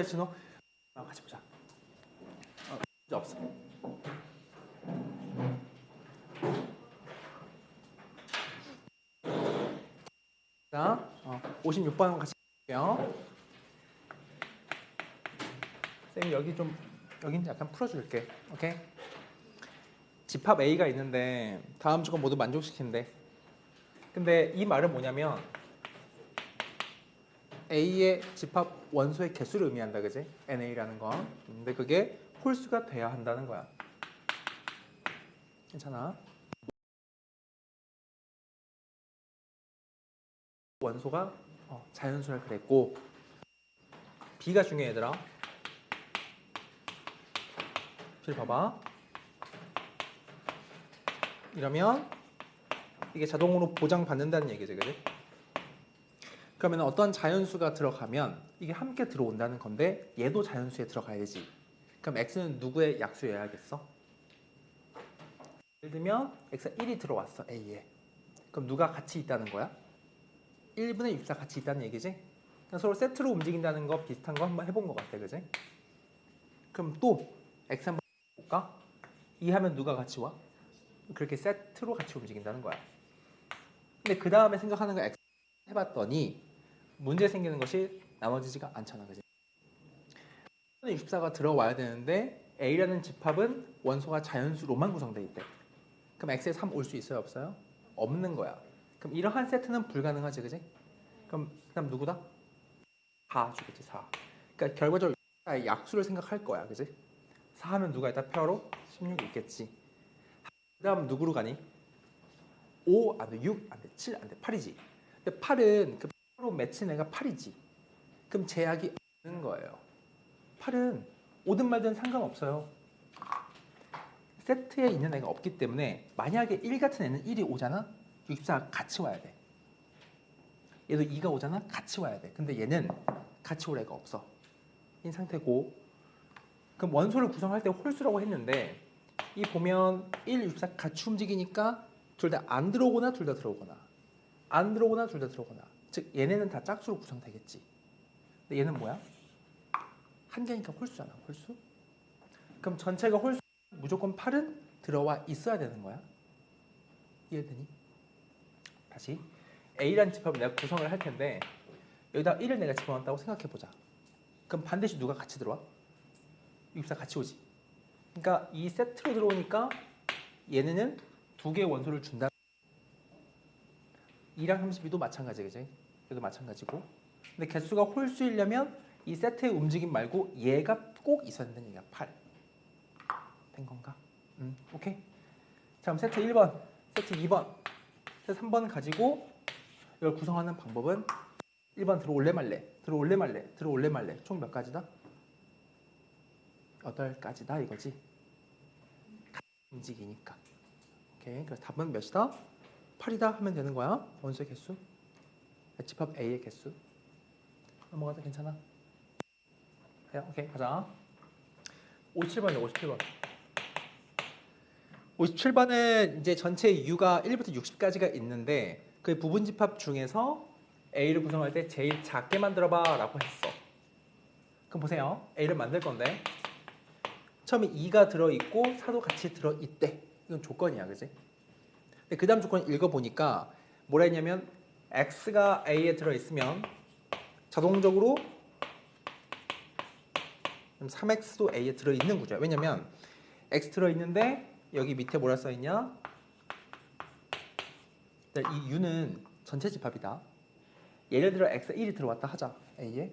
신호 같이 보자. 문제 없어. 자, 56번 같이 볼게요. 쌤이 여긴 약간 풀어줄게. 오케이? 집합 A가 있는데 다음 조건 모두 만족시킨대. 근데 이 말은 뭐냐면 A의 집합 원소의 개수를 의미한다, 그지? NA라는 거. 근데 그게 홀수가 돼야 한다는 거야. 괜찮아? 원소가 자연수라 그랬고 B가 중요해, 얘들아. B를 봐봐. 이러면 이게 자동으로 보장받는다는 얘기지, 그지? 그러면 어떤 자연수가 들어가면 이게 함께 들어온다는 건데 얘도 자연수에 들어가야지. 그럼 x는 누구의 약수여야겠어? 예를 들면 x가 1이 들어왔어, A에. 그럼 누가 같이 있다는 거야? 1분의 64 같이 있다는 얘기지? 그냥 서로 세트로 움직인다는 거 비슷한 거 한번 해본 것 같아, 그지? 그럼 또 x 한번 볼까? 2 하면 누가 같이 와? 그렇게 세트로 같이 움직인다는 거야. 근데 그 다음에 생각하는 거 x 해봤더니 문제 생기는 것이 나눠지지가 않잖아, 그지? 64가 들어와야 되는데 A라는 집합은 원소가 자연수로만 구성되어 있대. 그럼 X에 3 올 수 있어요, 없어요? 없는 거야. 그럼 이러한 세트는 불가능하지, 그지? 그럼 그다음 누구다? 4 주겠지, 4. 그러니까 결과적으로 약수를 생각할 거야, 그지? 4 하면 누가 있다? 페어로 16이 있겠지. 그 다음 누구로 가니? 5 안 돼, 6 안 돼, 7 안 돼, 8이지. 근데 8은 그 페어로 맺힌 애가 8이지. 그럼 제약이 없는 거예요. 8은 오든 말든 상관없어요. 세트에 있는 애가 없기 때문에 만약에 1 같은 애는 1이 오잖아? 64가 같이 와야 돼. 얘도 2가 오잖아? 같이 와야 돼. 근데 얘는 같이 올 애가 없어. 인 상태고. 그럼 원소를 구성할 때 홀수라고 했는데 이 보면 1, 64 같이 움직이니까 둘 다 안 들어오거나 둘 다 들어오거나 안 들어오거나 둘 다 들어오거나 즉 얘네는 다 짝수로 구성되겠지. 근데 얘는 뭐야? 한 개니까 홀수잖아, 홀수. 그럼 전체가 홀수 무조건 8은 들어와 있어야 되는 거야. 이해되니? 다시 A라는 집합을 내가 구성을 할 텐데 여기다 1을 내가 집어넣었다고 생각해보자. 그럼 반드시 누가 같이 들어와? 64 같이 오지. 그러니까 이 세트로 들어오니까 얘네는 두 개의 원소를 준다. 2랑 32도 마찬가지, 그지? 얘도 마찬가지고. 근데 개수가 홀수이려면 이 세트의 움직임 말고 얘가 꼭 있어야 된다는 얘기야. 8. 된 건가? 오케이. 자, 그럼 세트 1번, 세트 2번, 세트 3번 가지고 이걸 구성하는 방법은 1번 들어올래 말래, 들어올래 말래, 들어올래 말래. 총 몇 가지다? 8가지다 이거지. 움직이니까. 오케이. 그래서 답은 몇이다? 8이다 하면 되는 거야. 원소의 개수. 집합 A의 개수. 넘어가도 괜찮아? 네, 오케이. 가자. 57번이요, 57번. 57번은 이제 전체 U가 1부터 60까지가 있는데 그 부분 집합 중에서 A를 구성할 때 제일 작게 만들어봐 라고 했어. 그럼 보세요. A를 만들 건데 처음에 2가 들어있고 4도 같이 들어있대. 이건 조건이야, 그지? 근데 그 다음 조건 읽어보니까 뭐라 했냐면 X가 A에 들어있으면 자동적으로 3X도 A에 들어있는 구조야. 왜냐면 X 들어있는데 여기 밑에 뭐라 써있냐? 이 U는 전체 집합이다. 예를 들어 X가 1이 들어왔다 하자, A에.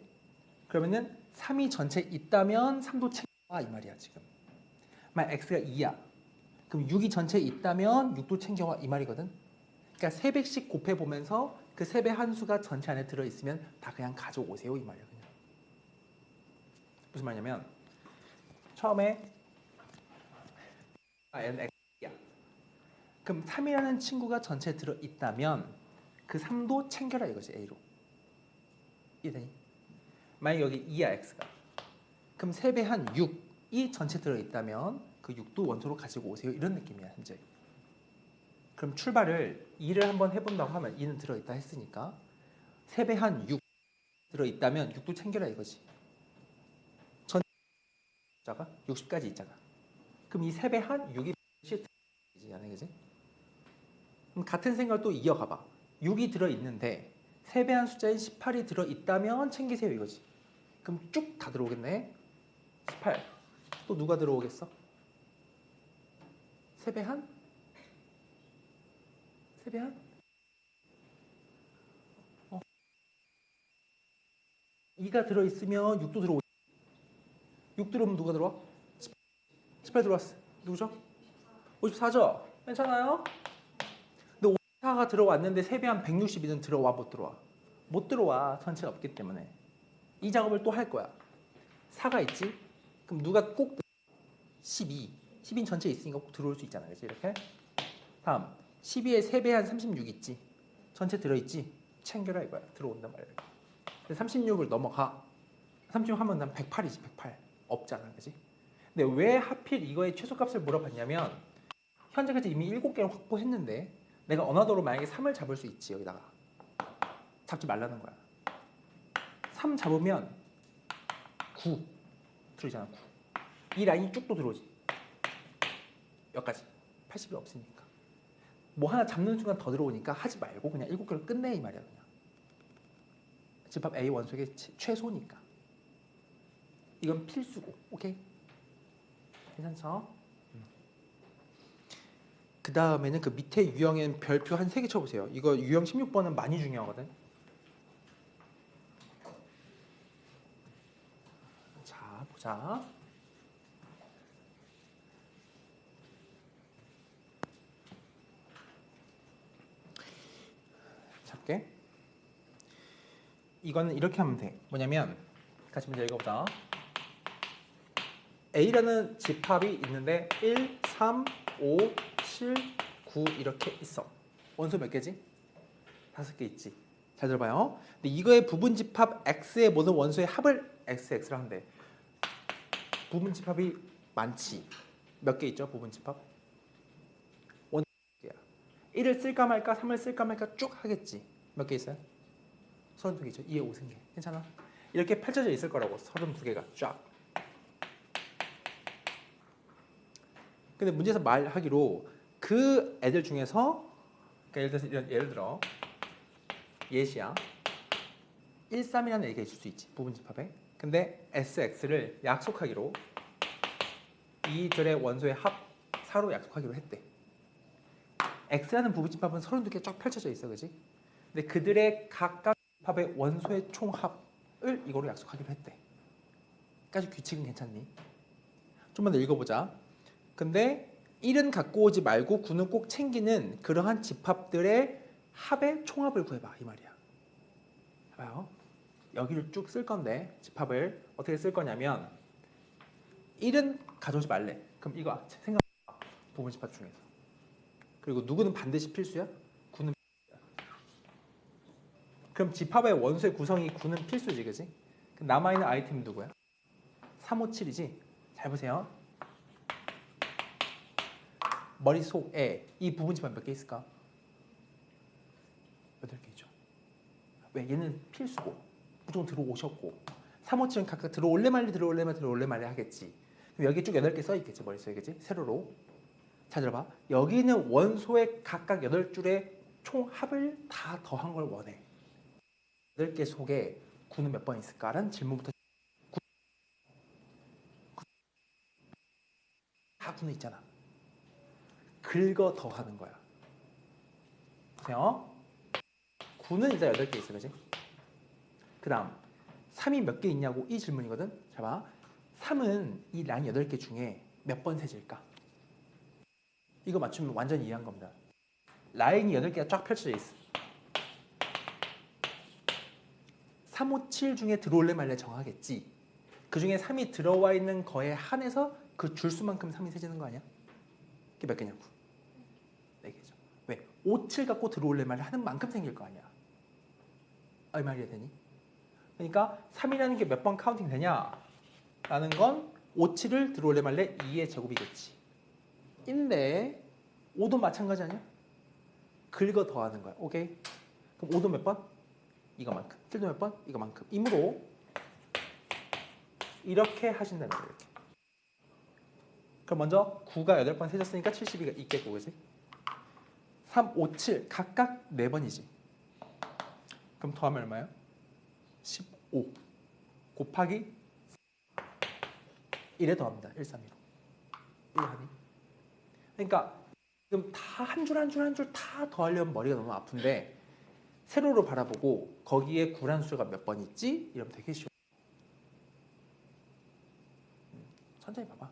그러면은 3이 전체 있다면 3도 챙겨와 이 말이야, 지금. 만약 X가 2야. 그럼 6이 전체에 있다면 6도 챙겨와 이 말이거든. 그러니까 3배씩 곱해보면서 그 3배 한수가 전체 안에 들어있으면 다 그냥 가져오세요 이 말이야, 그냥. 무슨 말이냐면 처음에 N은 X야. 그럼 3이라는 친구가 전체에 들어있다면 그 3도 챙겨라 이거지, A로. 이해되니? 만약 여기 2야, X가. 그럼 3배 한 6이 전체 들어있다면 그 6도 원소로 가지고 오세요 이런 느낌이야, 현재. 그럼 출발을 2를 한번 해본다고 하면 2는 들어있다 했으니까 3배 한 6 들어있다면 6도 챙겨라 이거지. 숫자가 60까지 있잖아. 그럼 이 3배 한 6이 시트잖아, 그지? 그럼 같은 생각을 또 이어가봐. 6이 들어있는데 3배 한 숫자인 18이 들어있다면 챙기세요 이거지. 그럼 쭉 다 들어오겠네. 18. 또 누가 들어오겠어? 3배 한? 3배 한? 2가 들어있으면 6도 들어오고 6 들어오면 누가 들어와? 18 들어왔어. 누구죠? 54죠? 괜찮아요? 근데 54가 들어왔는데 3배 한 162는 들어와 못 들어와? 못 들어와. 전체가 없기 때문에. 이 작업을 또 할 거야. 4가 있지? 그럼 누가 꼭 12. 12는 전체에 있으니까 꼭 들어올 수 있잖아. 그렇지? 이렇게. 다음 12에 3배 한 36 있지? 전체 들어있지? 챙겨라 이거야. 들어온단 말이야. 36을 넘어가. 36 하면 난 108이지. 108. 없잖아. 그지? 근데 왜 하필 이거의 최소값을 물어봤냐면 현재까지 이미 7개를 확보했는데 내가 어나더로 만약에 3을 잡을 수 있지. 여기다가. 잡지 말라는 거야. 3 잡으면 9 들어오잖아. 9. 이 라인이 쭉 또 들어오지. 여기까지. 80이 없으니까. 뭐 하나 잡는 순간 더 들어오니까 하지 말고 그냥 7개를 끝내 이 말이야. 그냥. 집합 A 원소의 최소니까. 이건 필수고. 오케이? 괜찮죠? 그 다음에는 그 밑에 유형엔 별표 한 3개 쳐보세요. 이거 유형 16번은 많이 중요하거든. 자, 보자. 잡게. 이거는 이렇게 하면 돼. 뭐냐면 같이 문제 읽어보자. A라는 집합이 있는데 1, 3, 5, 7, 9 이렇게 있어. 원소 몇 개지? 5개 있지. 잘 들어봐요. 근데 이거의 부분 집합 X의 모든 원소의 합을 XX를 하는데 부분 집합이 많지. 몇 개 있죠? 부분 집합? 원소 몇 개야. 1을 쓸까 말까, 3을 쓸까 말까 쭉 하겠지. 몇 개 있어요? 32개죠. 2에 5승계. 괜찮아? 이렇게 펼쳐져 있을 거라고. 32개가 쫙. 근데 문제에서 말하기로 그 애들 중에서 그러니까 예를 들어 예시야 1, 3이라는 얘기가 있을 수 있지 부분 집합에. 근데 SX를 약속하기로 이들의 원소의 합 4로 약속하기로 했대. X라는 부분 집합은 32개 쫙 펼쳐져 있어, 그지? 근데 그들의 각각 집합의 원소의 총합을 이거로 약속하기로 했대. 까지 규칙은 괜찮니? 좀만 더 읽어보자. 근데 1은 갖고 오지 말고 9는 꼭 챙기는 그러한 집합들의 합의 총합을 구해봐 이 말이야. 봐요. 여기를 쭉 쓸 건데 집합을 어떻게 쓸 거냐면 1은 가져오지 말래. 그럼 이거 생각해봐. 부분 집합 중에서. 그리고 누구는 반드시 필수야? 9는 필수야. 그럼 집합의 원소의 구성이 9는 필수지, 그지? 남아있는 아이템은 누구야? 3, 5, 7이지? 잘 보세요. 머릿속에 이 부분 집합 몇 개 있을까? 8개 있죠. 왜? 얘는 필수고 무조건 들어오셨고 3, 5, 7은 각각 들어올래 말래 하겠지. 그럼 여기 쭉 8개 써있겠지 머릿속에. 그치? 세로로. 잘 들어봐. 여기는 원소의 각각 8줄의 총합을 다 더한 걸 원해. 8개 속에 9는 몇 번 있을까라는 질문부터. 다 9는 있잖아. 긁어 더하는 거야. 보세요. 9는 일단 8개 있어, 그지? 그 다음 3이 몇 개 있냐고 이 질문이거든. 자 봐. 3은 이 라인 8개 중에 몇 번 세질까? 이거 맞추면 완전히 이해한 겁니다. 라인이 8개가 쫙 펼쳐져 있어. 3, 5, 7 중에 들어올래 말래 정하겠지. 그 중에 3이 들어와 있는 거에 한해서 그 줄수만큼 3이 세지는 거 아니야? 그게 몇 개냐고. 4개죠. 왜? 5, 7 갖고 들어올래 말래 하는 만큼 생길 거 아니야. 얼마 이해 되니? 그러니까 3이라는 게 몇 번 카운팅 되냐? 라는 건 5, 7을 들어올래 말래 2의 제곱이겠지. 인데 5도 마찬가지 아니야? 긁어 더하는 거야. 오케이? 그럼 5도 몇 번? 이거만큼. 7도 몇 번? 이거만큼. 이므로 이렇게 하신다는 거예요. 이렇게. 그럼 먼저 9가 8번 세졌으니까 72가 있겠고, 그지? 3, 5, 7 각각 4번이지. 그럼 더하면 얼마예요? 15 곱하기 1에 더합니다. 132로. 1 합이. 그러니까 지금 다 한 줄 한 줄 한 줄 다 더하려면 머리가 너무 아픈데 세로로 바라보고 거기에 구란수가 몇 번 있지? 이러면 되게 쉬워. 천천히 봐봐.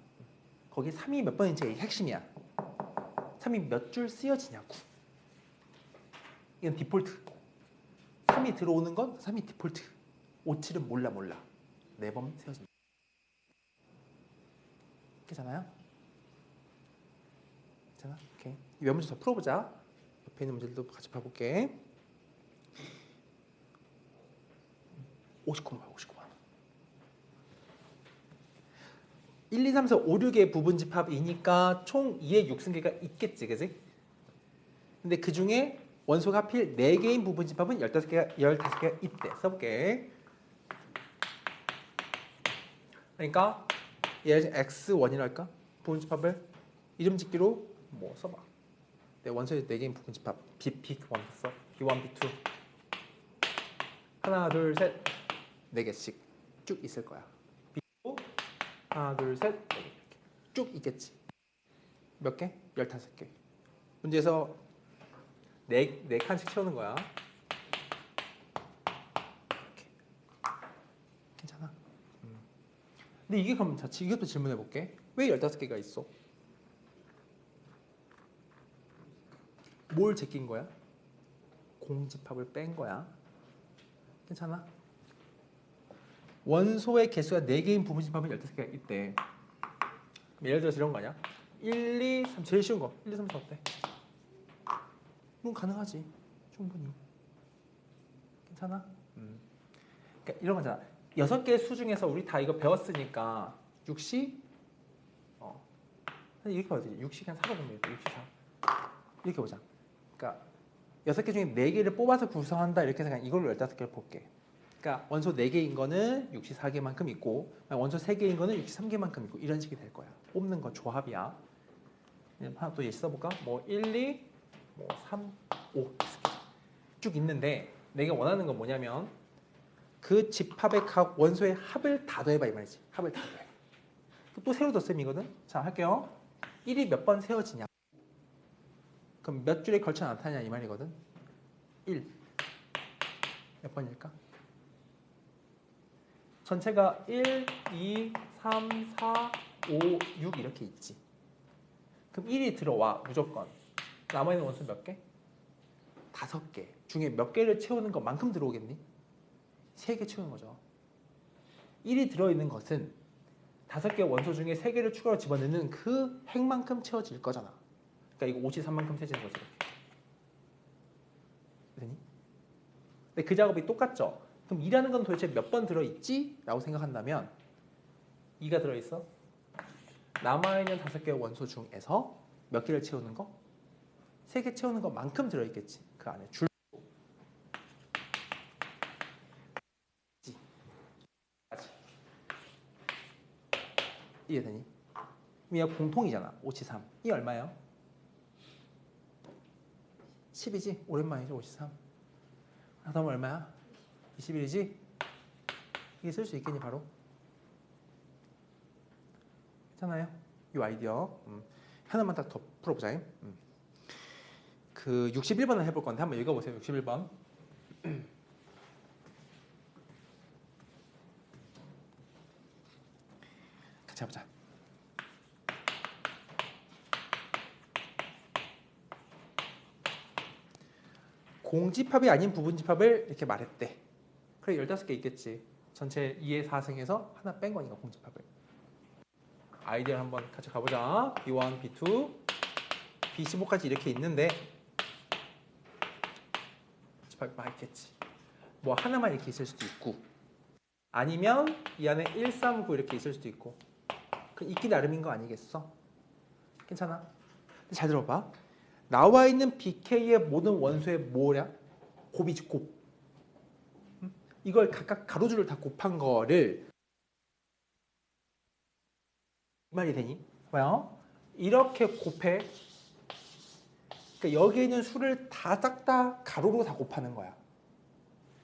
거기 3이 몇 번인지 핵심이야. 3이 몇 줄 쓰여지냐고. 이건 디폴트. 3이 들어오는 건 3이 디폴트. 5, 7은 몰라. 4번 세워진다. 괜찮아요? 괜찮아? 오케이. 이 몇 문제 더 풀어보자. 옆에 있는 문제들도 같이 봐볼게. 59번. 1, 2, 3, 4, 5, 6의 부분집합이니까 총 2의 6승계가 있겠지, 그지? 근데 그 중에 원소가 하필 4개인 부분집합은 15개가 있대. 써볼게. 그러니까 얘를 x1이라 할까? 부분집합을 이름 짓기로 뭐 써봐. 내 원소의 4개인 부분집합 B1 써. B1, B2 하나, 둘, 셋 4개씩 쭉 있을 거야. B2 하나, 둘, 셋 4개 쭉 있겠지. 몇 개? 15개. 문제에서 4칸씩 채우는 거야. 이렇게. 괜찮아? 근데 이게 그럼 이것도 질문해 볼게. 왜 15개가 있어? 뭘 제낀 거야? 공집합을 뺀 거야. 괜찮아? 원소의 개수가 4개인 부분집합은 15개가 있대. 예를 들어서 이런 거 아니야? 1, 2, 3 제일 쉬운 거. 1, 2, 3, 4 어때? 이건 가능하지. 충분히. 괜찮아? 그러니까 이런 거잖아. 6개의 수 중에서 우리 다 이거 배웠으니까 6시 이렇게 봐도 되지. 6시 그냥 4로 보면 되겠다. 6시 4 이렇게 보자. 그러니까 6개 중에 4개를 뽑아서 구성한다 이렇게 생각. 이걸로 15개를 볼게. 그러니까 원소 4개인 거는 6시 4개만큼 있고 원소 3개인 거는 6시 3개만큼 있고 이런 식이 될 거야. 뽑는 거 조합이야. 하나 또 예시 써볼까? 뭐 1, 2, 뭐 3, 5 쭉 있는데 내가 원하는 건 뭐냐면 그 집합의 각 원소의 합을 다 더해봐 이 말이지. 합을 다 더해. 또 세로 덧셈이거든. 자 할게요. 1이 몇 번 세워지냐? 그럼 몇 줄에 걸쳐 나타나냐 이 말이거든. 1 몇 번일까? 전체가 1, 2, 3, 4, 5, 6 이렇게 있지. 그럼 1이 들어와 무조건. 남아있는 원소 몇 개? 5개. 중에 몇 개를 채우는 것만큼 들어오겠니? 3개 채우는 거죠. 1이 들어있는 것은 5개 원소 중에 3개를 추가로 집어넣는 그 핵만큼 채워질 거잖아. 그러니까 이거 53만큼 세지는 거지. 되니? 근데 그 작업이 똑같죠? 그럼 2라는 건 도대체 몇 번 들어있지? 라고 생각한다면 2가 들어있어? 남아있는 5개의 원소 중에서 몇 개를 채우는 거? 3개 채우는 것만큼 들어있겠지. 그 안에 줄. 이해되니? 이게 공통이잖아. 573. 이 얼마예요? 10이지? 오랜만이죠. 53. 다음 얼마야? 21이지? 이게 쓸 수 있겠니 바로? 괜찮아요? 이 아이디어 하나만 딱 더 풀어보자. 그 61번을 해볼 건데 한번 읽어보세요. 61번. 같이 해보자. 공집합이 아닌 부분집합을 이렇게 말했대. 그래 15개 있겠지. 전체 2의 4승에서 하나 뺀 거니까 공집합을. 아이디어 한번 같이 가보자. B1, B2, B15까지 이렇게 있는데 집합이 많겠지. 뭐 하나만 이렇게 있을 수도 있고 아니면 이 안에 1, 3, 9 이렇게 있을 수도 있고 그 있기 나름인 거 아니겠어? 괜찮아? 잘 들어봐. 나와 있는 BK의 모든 원소의 뭐냐? 곱이지 곱. 이걸 각각 가로줄을 다 곱한 거를 이 말이 되니? 뭐야? 이렇게 곱해. 그러니까 여기에 있는 수를 다 싹 다 가로로 다 곱하는 거야.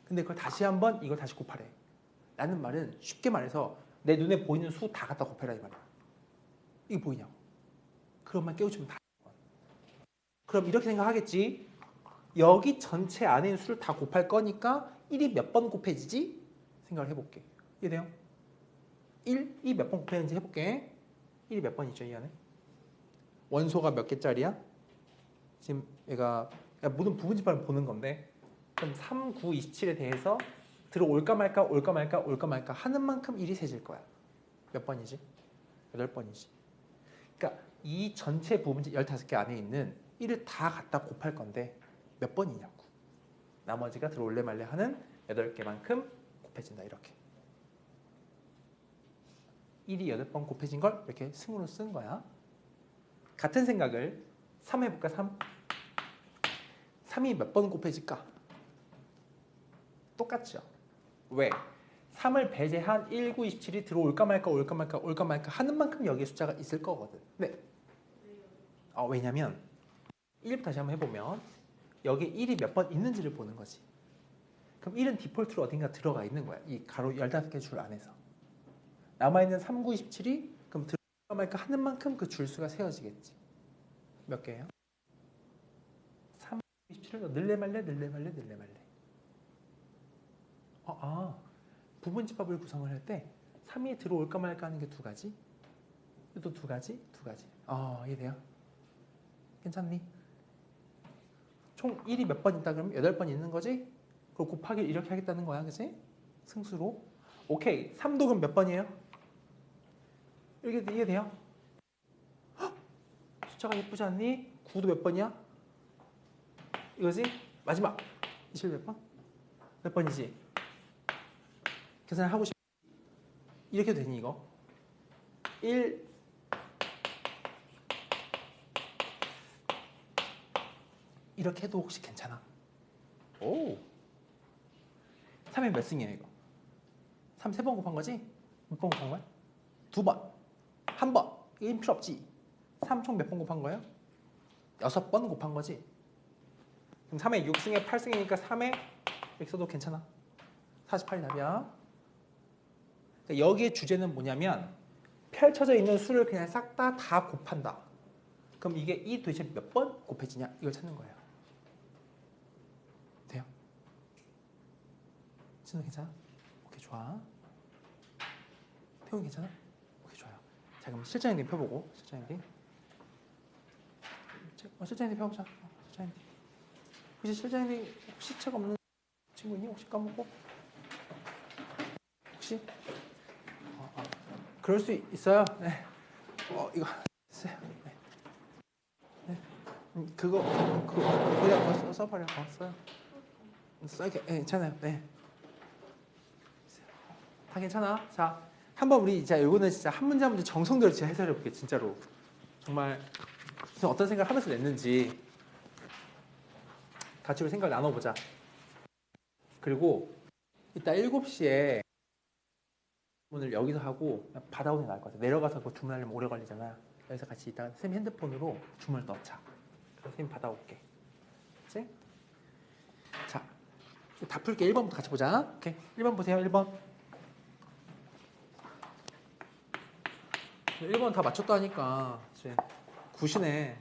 근데 그걸 다시 한번 이걸 다시 곱하래. 라는 말은 쉽게 말해서 내 눈에 보이는 수 다 갖다 곱해라 이 말이야. 이게 보이냐고. 그것만 깨우치면 다. 그럼 이렇게 생각하겠지. 여기 전체 안에 있는 수를 다 곱할 거니까 1이 몇 번 곱해지지? 생각을 해볼게. 이해돼요? 1이 몇 번 곱해지는지 해볼게. 1이 몇 번이죠 이 안에? 원소가 몇 개짜리야? 지금 얘가 모든 부분집합을 보는 건데 그럼 3, 9, 27에 대해서 들어올까 말까 올까 말까 올까 말까 하는 만큼 1이 세질 거야. 몇 번이지? 8번이지. 그러니까 이 전체 부분집 15개 안에 있는 1을 다 갖다 곱할 건데 몇 번이냐고. 나머지가 들어올래 말래 하는 8개만큼 곱해진다 이렇게. 1이 8번 곱해진 걸 이렇게 승으로 쓴 거야. 같은 생각을 3 해볼까? 3? 3이 몇 번 곱해질까? 똑같죠. 왜? 3을 배제한 1, 9, 27이 들어올까 말까 올까 말까 올까 말까 하는 만큼 여기에 숫자가 있을 거거든. 네. 왜냐면 1부터 다시 한번 해보면 여기 1이 몇 번 있는지를 보는 거지. 그럼 1은 디폴트로 어딘가 들어가 있는 거야. 이 가로 15개 줄 안에서. 남아있는 3, 9, 27이 그럼 들어올까 말까 하는 만큼 그 줄수가 세워지겠지. 몇 개예요? 3, 27을 늘래 말래 늘래 말래 늘래 말래. 부분집합을 구성을 할 때 3이 들어올까 말까 하는 게 두 가지. 또 두 가지, 두 가지. 이해돼요? 괜찮니? 총 1이 몇 번 있다 그러면 8번 있는 거지? 그럼 곱하기를 이렇게 하겠다는 거야, 그치? 승수로. 오케이. 3도 그럼 몇 번이에요? 이렇게 이해돼요? 헉! 숫자가 예쁘지 않니? 9도 몇 번이야? 이거지? 마지막. 20 몇 번? 몇 번이지? 계산을 하고 싶. 이렇게 되니 이거? 1 이렇게 해도 혹시 괜찮아? 오. 3이 몇 승이야 이거? 3 3번 곱한 거지? 몇 번 곱한 거야? 2번. 1번. 이거 필요 없지. 3 총 몇 번 곱한 거예요? 6번 곱한 거지. 그럼 3에 6승에 8승이니까 3에 이렇게 써도 괜찮아. 48이 답이야. 그러니까 여기의 주제는 뭐냐면 펼쳐져 있는 수를 그냥 싹 다 곱한다. 그럼 이게 이 도대체 몇 번 곱해지냐? 이걸 찾는 거예요. 돼요? 진우 괜찮아? 오케이, 좋아. 태훈 괜찮아? 오케이, 좋아요. 자, 그럼 실장님 펴보고. 실장님 펴보자. 실장님. 혹시 실장님 혹시 책 없는 친구니? 혹시 까먹고? 혹시? 그럴 수 있어요. 네. 이거 있어요. 네. 그거 그냥 써버려. 써요. 써게 괜찮아요. 네. 다 괜찮아. 자, 한번 우리 이거는 진짜 한 문제 한 문제 정성대로 진짜 해설해 볼게. 진짜로. 정말 어떤 생각을 하면서 냈는지 같이 우리 생각 나눠보자. 그리고 이따 7시에 오늘 여기서 하고 받아오는 게 나을 것 같아. 내려가서 그거 주문하려면 오래 걸리잖아. 여기서 같이 이따가 쌤 핸드폰으로 주문을 넣자. 그래서 쌤 받아올게. 그치? 자, 다 풀게. 1번부터 같이 보자. 오케이. 1번 보세요. 1번. 1번 다 맞췄다니까. 굿이네.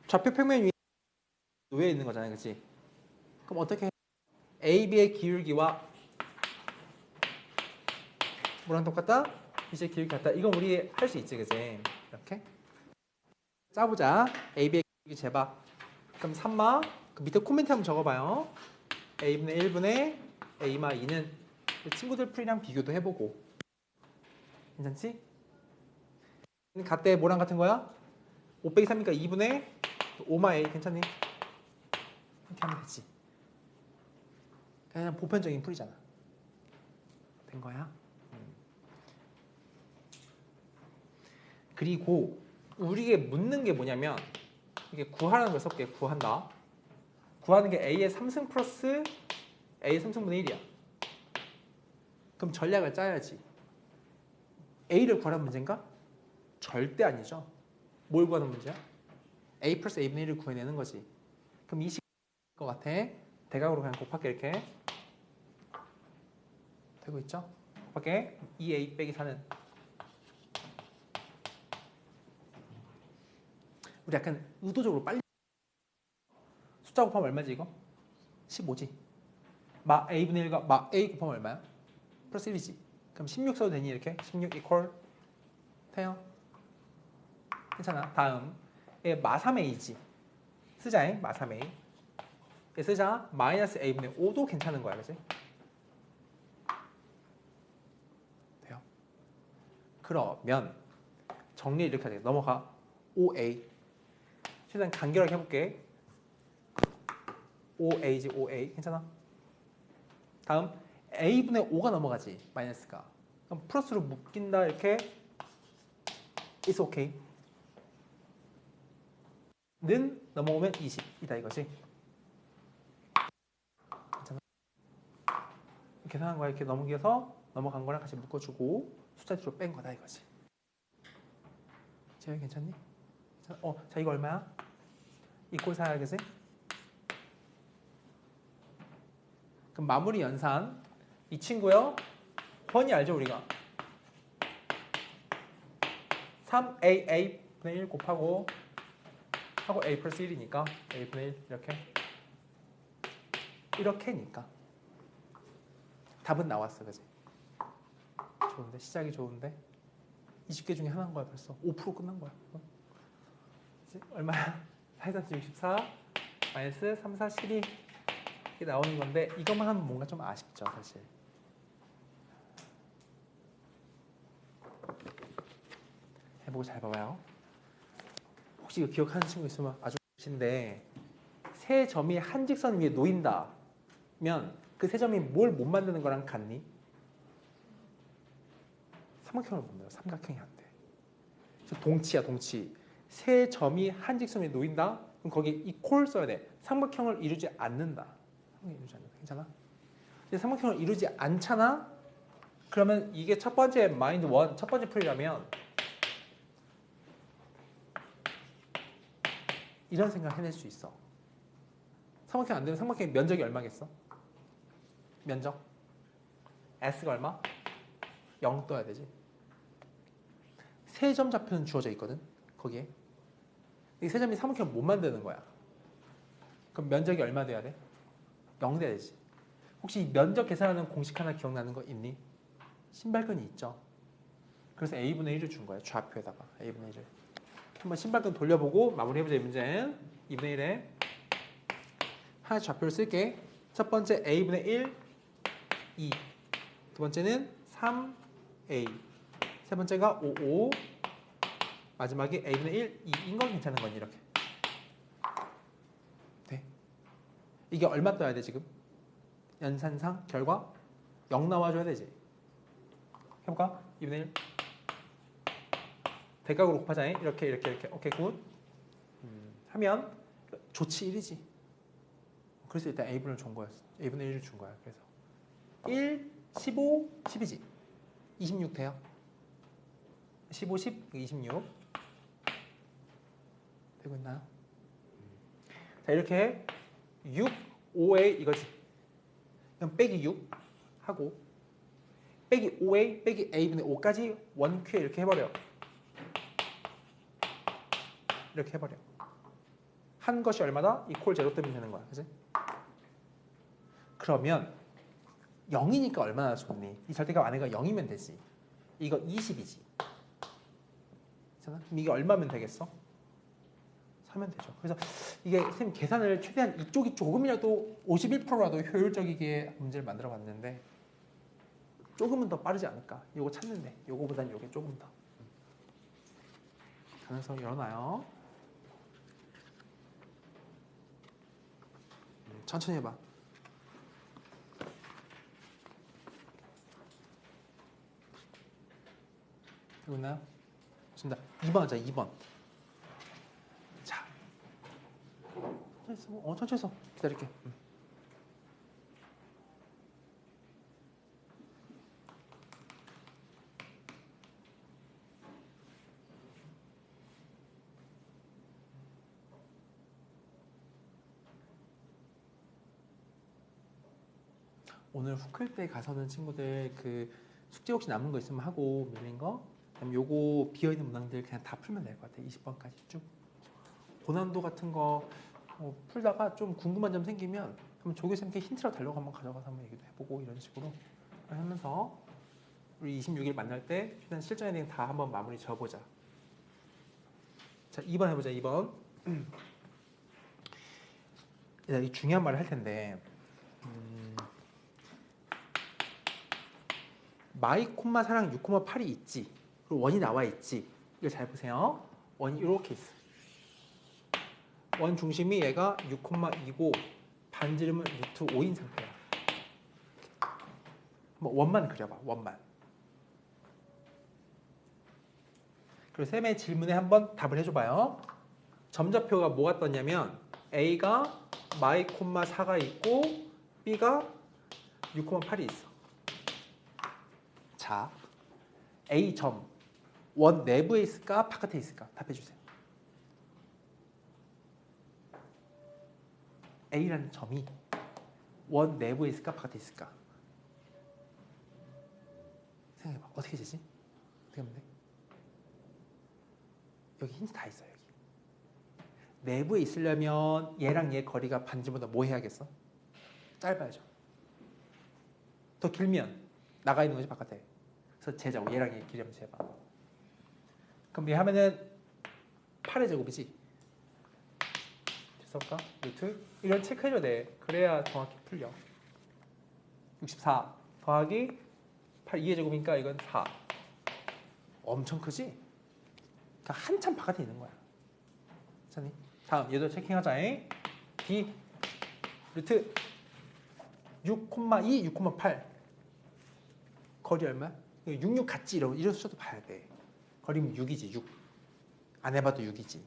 좌표 평면 위에 놓여 있는 거잖아요. 그치? 그럼 어떻게 해? A, B의 기울기와 뭐랑 똑같다? 이제 기울기 같다. 이건 우리 할 수 있지, 그지? 이렇게 짜보자. A, B의 기울기 재봐. 그럼 3마. 그 밑에 코멘트 한번 적어봐요. A분의 1분의 A마 2는 친구들 풀이랑 비교도 해보고. 괜찮지? 같대 뭐랑 같은 거야? 5 빼기 3이니까 2분의 5마 A. 괜찮니? 이렇게 하면 되지. 그냥 보편적인 풀이잖아. 된 거야? 그리고 우리에게 묻는 게 뭐냐면 이게 구하라는 걸 써볼게. 구한다. 구하는 게 A의 3승 플러스 A의 3승분의 1이야. 그럼 전략을 짜야지. A를 구하라는 문제인가? 절대 아니죠. 뭘 구하는 문제야? a 플러스 a분의 1을 구해내는 거지. 그럼 이 식일 것 같아. 대각으로 그냥 곱할게 이렇게. 되고 있죠? 곱할게 2a 빼기 4는 우리 약간 의도적으로 빨리 숫자 곱하면 얼마지 이거? 15지. 마 a분의 1과 마 a 곱하면 얼마야? 플러스 1이지. 그럼 16 써도 되니 이렇게? 16 이퀄 돼요. 괜찮아. 다음 얘 마 3a지. 쓰자잉. 마 3a. 얘 쓰자. 마이너스 a분의 5도 괜찮은 거야. 그치? 돼요. 그러면 정리 이렇게 하자. 넘어가. 5a. 최대한 간결하게 해볼게. 5a지 5a. 괜찮아? 다음 a분의 5가 넘어가지. 마이너스가. 그럼 플러스로 묶인다 이렇게. It's okay. 는 넘어오면 20이다 이거지. 괜찮아? 계산한 거야. 이렇게 넘겨서 넘어간 거랑 같이 묶어주고 숫자 뒤로 뺀 거다 이거지. 재현 괜찮니? 자 이거 얼마야? 이꼴 4야 그지? 그럼 마무리 연산 이 친구요. 훤히 알죠 우리가. 3a 분의 1 곱하고 하고 a 플러스 1이니까 a 분의 1 이렇게니까 답은 나왔어 그지? 좋은데 시작이 좋은데 20개 중에 하나인 거야 벌써 5% 끝난 거야. 얼마야? 8, 4, 64 마이너스 3, 4, 12 이게 나오는 건데 이것만 하면 뭔가 좀 아쉽죠 사실. 해보고 잘 봐봐요. 혹시 이거 기억하는 친구 있으면 아주 좋으신데 세 점이 한 직선 위에 놓인다면 그 세 점이 뭘 못 만드는 거랑 같니? 삼각형을 못 만들어. 삼각형이 안 돼. 동치야 동치. 세 점이 한 직선 위에 놓인다? 그럼 거기 이퀄 써야 돼. 삼각형을 이루지 않는다. 삼각형을 이루지 않는다. 괜찮아? 근데 삼각형을 이루지 않잖아? 그러면 이게 첫 번째 마인드 원, 첫 번째 풀이라면 이런 생각 해낼 수 있어. 삼각형 안 되면 삼각형의 면적이 얼마겠어? 면적? S가 얼마? 0 떠야 되지. 세 점 좌표는 주어져 있거든. 거기에. 이 세 점이 삼각형을 못 만드는 거야. 그럼 면적이 얼마 돼야 돼? 0 돼야 되지. 혹시 이 면적 계산하는 공식 하나 기억나는 거 있니? 신발끈이 있죠. 그래서 a분의 1을 준 거야. 좌표에다가 a분의 1을. 한번 신발끈 돌려보고 마무리해보자 이 문제는. 2분의 1에 하나 좌표를 쓸게. 첫 번째 a분의 1, 2. 두 번째는 3a. 세 번째가 5, 5. 마지막에 a분의 1, 2인 건 괜찮은 거니 이렇게. 돼. 이게 얼마 떠야 돼 지금? 연산상 결과 0 나와줘야 되지. 해볼까? 2분의 1. 대각으로 곱하자. 이렇게. 오케이 굿. 하면 조치 1이지. 그래서 일단 a분을 준 거였어. a분의 1을 준 거야. 그래서 1, 15, 10이지. 26 돼요. 15, 10, 26 되고 있나요? 자 이렇게 6, 5a 이거지. 그럼 빼기 6 하고 빼기 5a 빼기 a분의 5까지 원큐에 이렇게 해버려. 이렇게 해버려. 한 것이 얼마다? 이퀄 제로 뜨면 되는 거야. 그치? 그러면 0이니까 얼마나 좋니? 이 절대값 안에가 0이면 되지. 이거 20이지. 그럼 이게 얼마면 되겠어? 3면 되죠. 그래서 이게 선생님 계산을 최대한 이쪽이 조금이라도 51%라도 효율적이게 문제를 만들어 봤는데 조금은 더 빠르지 않을까? 이거 찾는데 이거보단 이게 조금 더 가능성이 열어놔요. 천천히 해봐. 되고 있나요? 좋습니다. 2번 하자. 2번. 자, 천천히 해서 기다릴게. 오늘 후클 때 가서는 친구들 그 숙제 혹시 남은 거 있으면 하고 밀린 거 그다음 요거 비어있는 문항들 그냥 다 풀면 될 것 같아. 20번까지 쭉. 고난도 같은 거 풀다가 좀 궁금한 점 생기면 한번 조교쌤께 힌트라도 달라고 한번 가져가서 한번 얘기도 해보고 이런 식으로 하면서 우리 26일 만날 때 일단 실전에 대해 다 한번 마무리 지어보자. 자, 2번 해보자. 2번. 이 중요한 말을 할 텐데 마이 콤마 4랑 6,8이 있지. 그리고 원이 나와 있지. 이거 잘 보세요. 원이 이렇게 있어. 원 중심이 얘가 6,2고 반지름은 루트 5인 상태야. 뭐 원만 그려봐. 원만. 그리고 쌤의 질문에 한번 답을 해줘봐요. 점좌표가 뭐가 떴냐면 A가 마이 콤마 4가 있고 B가 6,8이 있어. 자, A 점 원 내부에 있을까 바깥에 있을까 답해주세요. A라는 점이 원 내부에 있을까 바깥에 있을까? 생각해봐. 어떻게 되지? 어떻게 하면 돼? 여기 힌트 다 있어요. 여기. 내부에 있으려면 얘랑 얘 거리가 반지보다 뭐 해야겠어? 짧아야죠. 더 길면 나가 있는 거지 바깥에. 그래서 재자고 얘랑 얘 길이 한번 재봐. 그럼 얘 하면은 8의 제곱이지? 됐을까? 루트? 이런 체크해줘야 돼. 그래야 정확히 풀려. 64 더하기 8 2의 제곱이니까 이건 4. 엄청 크지? 그러니까 한참 바깥에 있는 거야. 괜찮니? 다음 얘도 체킹하자. D 루트 6,2, 6,8 거리 얼마? 66 같지? 이런 수도 봐야 돼. 거리면 6이지 6. 안 해봐도 6이지.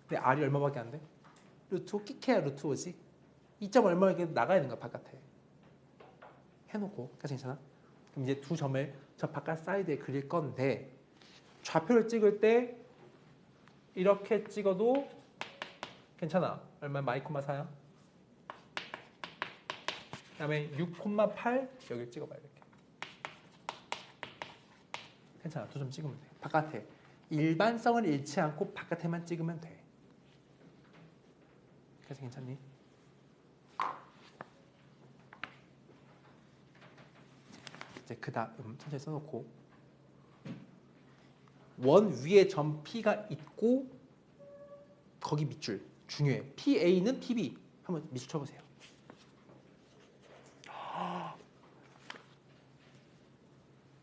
근데 R이 얼마밖에 안 돼? 루트 5 끽해야 루트 5지. 2점 얼마 이렇게 나가야 되는 거야 바깥에. 해놓고 까지 괜찮아? 그럼 이제 두 점을 저 바깥 사이드에 그릴 건데 좌표를 찍을 때 이렇게 찍어도 괜찮아. 얼마 마이코마 4야? 그 다음에 6,8 여기를 찍어봐요. 이렇게. 괜찮아. 두 점 찍으면 돼. 바깥에. 일반성을 잃지 않고 바깥에만 찍으면 돼. 그래서 괜찮니? 이제 그 다음 천천히 써놓고 원 위에 점 P가 있고 거기 밑줄 중요해. PA는 PB 한번 밑줄 쳐보세요.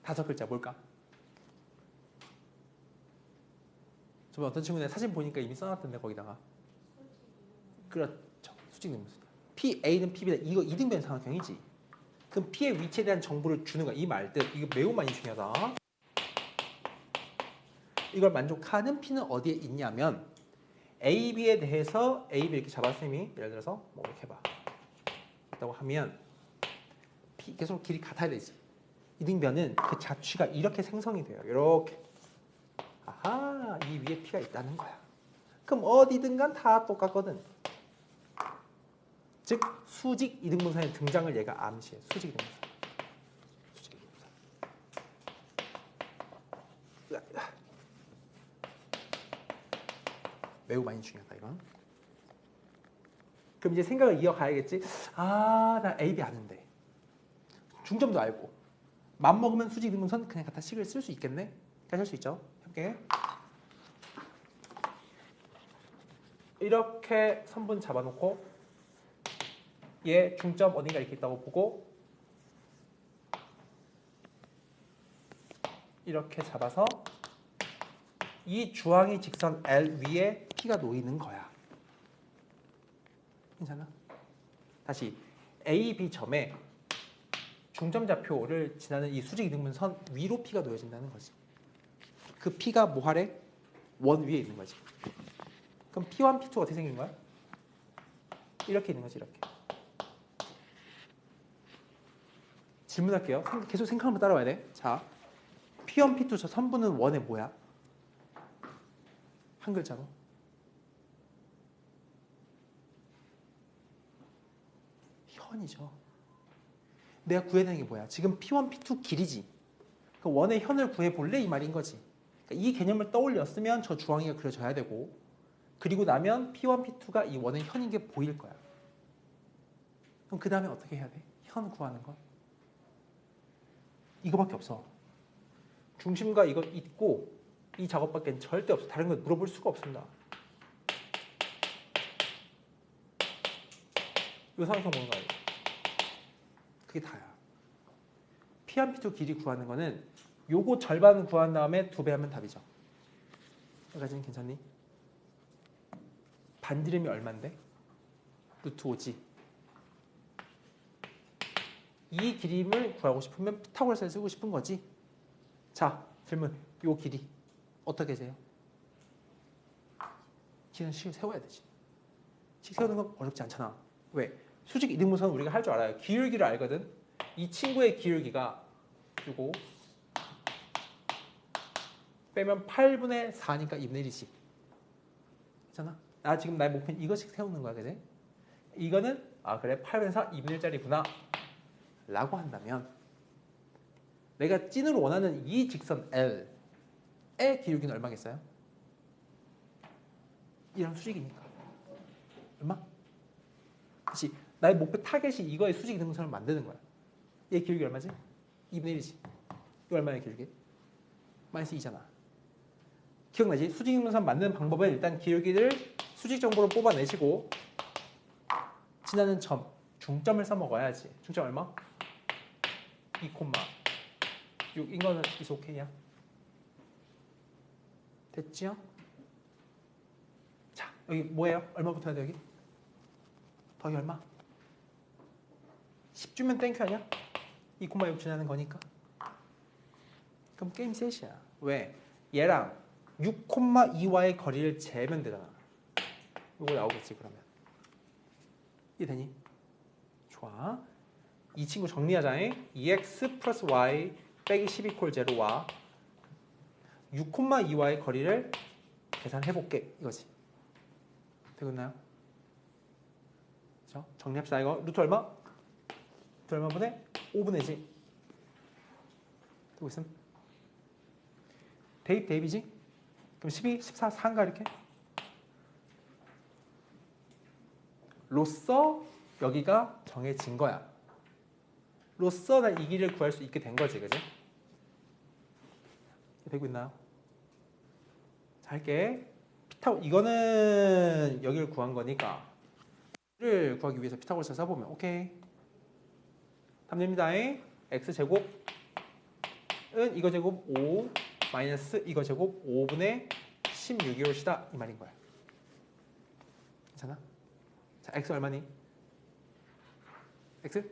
다섯 글자 뭘까? 저번 어떤 친구네 사진 보니까 이미 써놨던데 거기다가 그렇죠. 수직 능분수. PA는 PB다. 이거 이등변 삼각형이지. 그럼 P의 위치에 대한 정보를 주는 거야. 이 말들 이거 매우 많이 중요하다. 이걸 만족하는 P는 어디에 있냐면 A, B에 대해서 A, B 이렇게 잡았으니 예를 들어서 뭐 이렇게 해봐. 있다고 하면 P 계속 길이 같아야 되지. 이등변은 그 자취가 이렇게 생성이 돼요. 이렇게. 아하, 이 위에 P가 있다는 거야. 그럼 어디든 간 다 똑같거든. 즉 수직 이등분선의 등장을 얘가 암시해. 수직 이등분선. 수직 이등분선. 매우 많이 중요하다 이건. 그럼 이제 생각을 이어가야겠지. 아, 나 A, B 아는데. 중점도 알고. 맘먹으면 수직 이등분선 그냥 갖다 식을 쓸 수 있겠네. 까지 할 수 있죠. 함께. 이렇게 선분 잡아놓고 얘 중점 어딘가 이렇게 있다고 보고 이렇게 잡아서 이 주황이 직선 L 위에 P가 놓이는 거야. 괜찮아? 다시 A, B 점에 중점 좌표를 지나는 이 수직 이등분선 위로 P가 놓여진다는 거지. 그 P가 뭐 하래? 원 위에 있는 거지. 그럼 P1, P2 어떻게 생긴 거야? 이렇게 있는 거지. 이렇게. 질문할게요. 계속 생각하면 따라와야 돼. 자, P1, P2 저 선분은 원의 뭐야? 한 글자로. 현이죠. 내가 구해야 되는 게 뭐야? 지금 P1, P2 길이지. 그 원의 현을 구해볼래? 이 말인 거지. 그러니까 이 개념을 떠올렸으면 저 주황이가 그려져야 되고 그리고 나면 P1, P2가 이 원의 현인 게 보일 거야. 그럼 그 다음에 어떻게 해야 돼? 현 구하는 거. 이거밖에 없어. 중심과 이거 있고 이 작업밖에 절대 없어. 다른 걸 물어볼 수가 없습니다. 이 상황에서 보는 거 아니야. 그게 다야. P1, P2 길이 구하는 거는 요거 절반 구한 다음에 2배 하면 답이죠. 여기까지는 괜찮니? 반지름이 얼만데? 루트 5지. 이 길이를 구하고 싶으면 피타고라스를 쓰고 싶은 거지. 자, 질문. 요 길이 어떻게 세요? 길은 식 세워야 되지. 식 세우는 건 어렵지 않잖아. 왜? 수직 이등분선은 우리가 할 줄 알아요. 기울기를 알거든. 이 친구의 기울기가 주고 빼면 8분의 4니까 2분의 1이지. 그렇잖아? 나 지금 나의 목표는 이거씩 세우는 거야. 그지? 이거는 아 그래 8분의 4 2분의 1짜리구나 라고 한다면 내가 찐으로 원하는 이 직선 L의 기울기는 얼마겠어요? 이런 수직이니까 얼마? 다시 나의 목표 타겟이 이거의 수직 이등분선을 만드는 거야. 얘 기울기 얼마지? 2분의 1이지. 이거 얼마야 기울기? 마이너스 2잖아. 기억나지? 수직 이등분선 만드는 방법은 일단 기울기를 수직 정보로 뽑아내시고 지나는 점, 중점을 써먹어야지. 중점 얼마? 2,6인 거는 is okay야. 됐지요? 자, 여기 뭐예요? 얼마 붙어야 돼 여기? 더하기 얼마? 10주면 땡큐 아니야? 2,6 지나는 거니까. 그럼 게임 셋이야. 왜? 얘랑 6,2와의 거리를 재면 되잖아. 이거 나오겠지 그러면. 이해되니? 좋아. 이 친구 정리하자. 2x 플러스 y 빼기 10 이퀄 제로와 6,2와의 거리를 계산해볼게. 이거지. 되겠나요? 그렇죠? 정리합시다. 이거 루트 얼마? 루트 얼마분의? 5분의지. 되고 있음. 대입이지? 그럼 12, 14, 4인가 이렇게? 로써 여기가 정해진 거야. 로써 나 이 길이를 구할 수 있게 된 거지, 그지? 되고 있나요? 자, 할게. 이거는 여기를 구한 거니까 를 구하기 위해서 피타고라스 써보면 오케이. 답 냅니다. x 제곱은 이거 제곱 5 마이너스 이거 제곱 5분의 16이 올시다 이 말인 거야. 괜찮아? 자, x 얼마니? x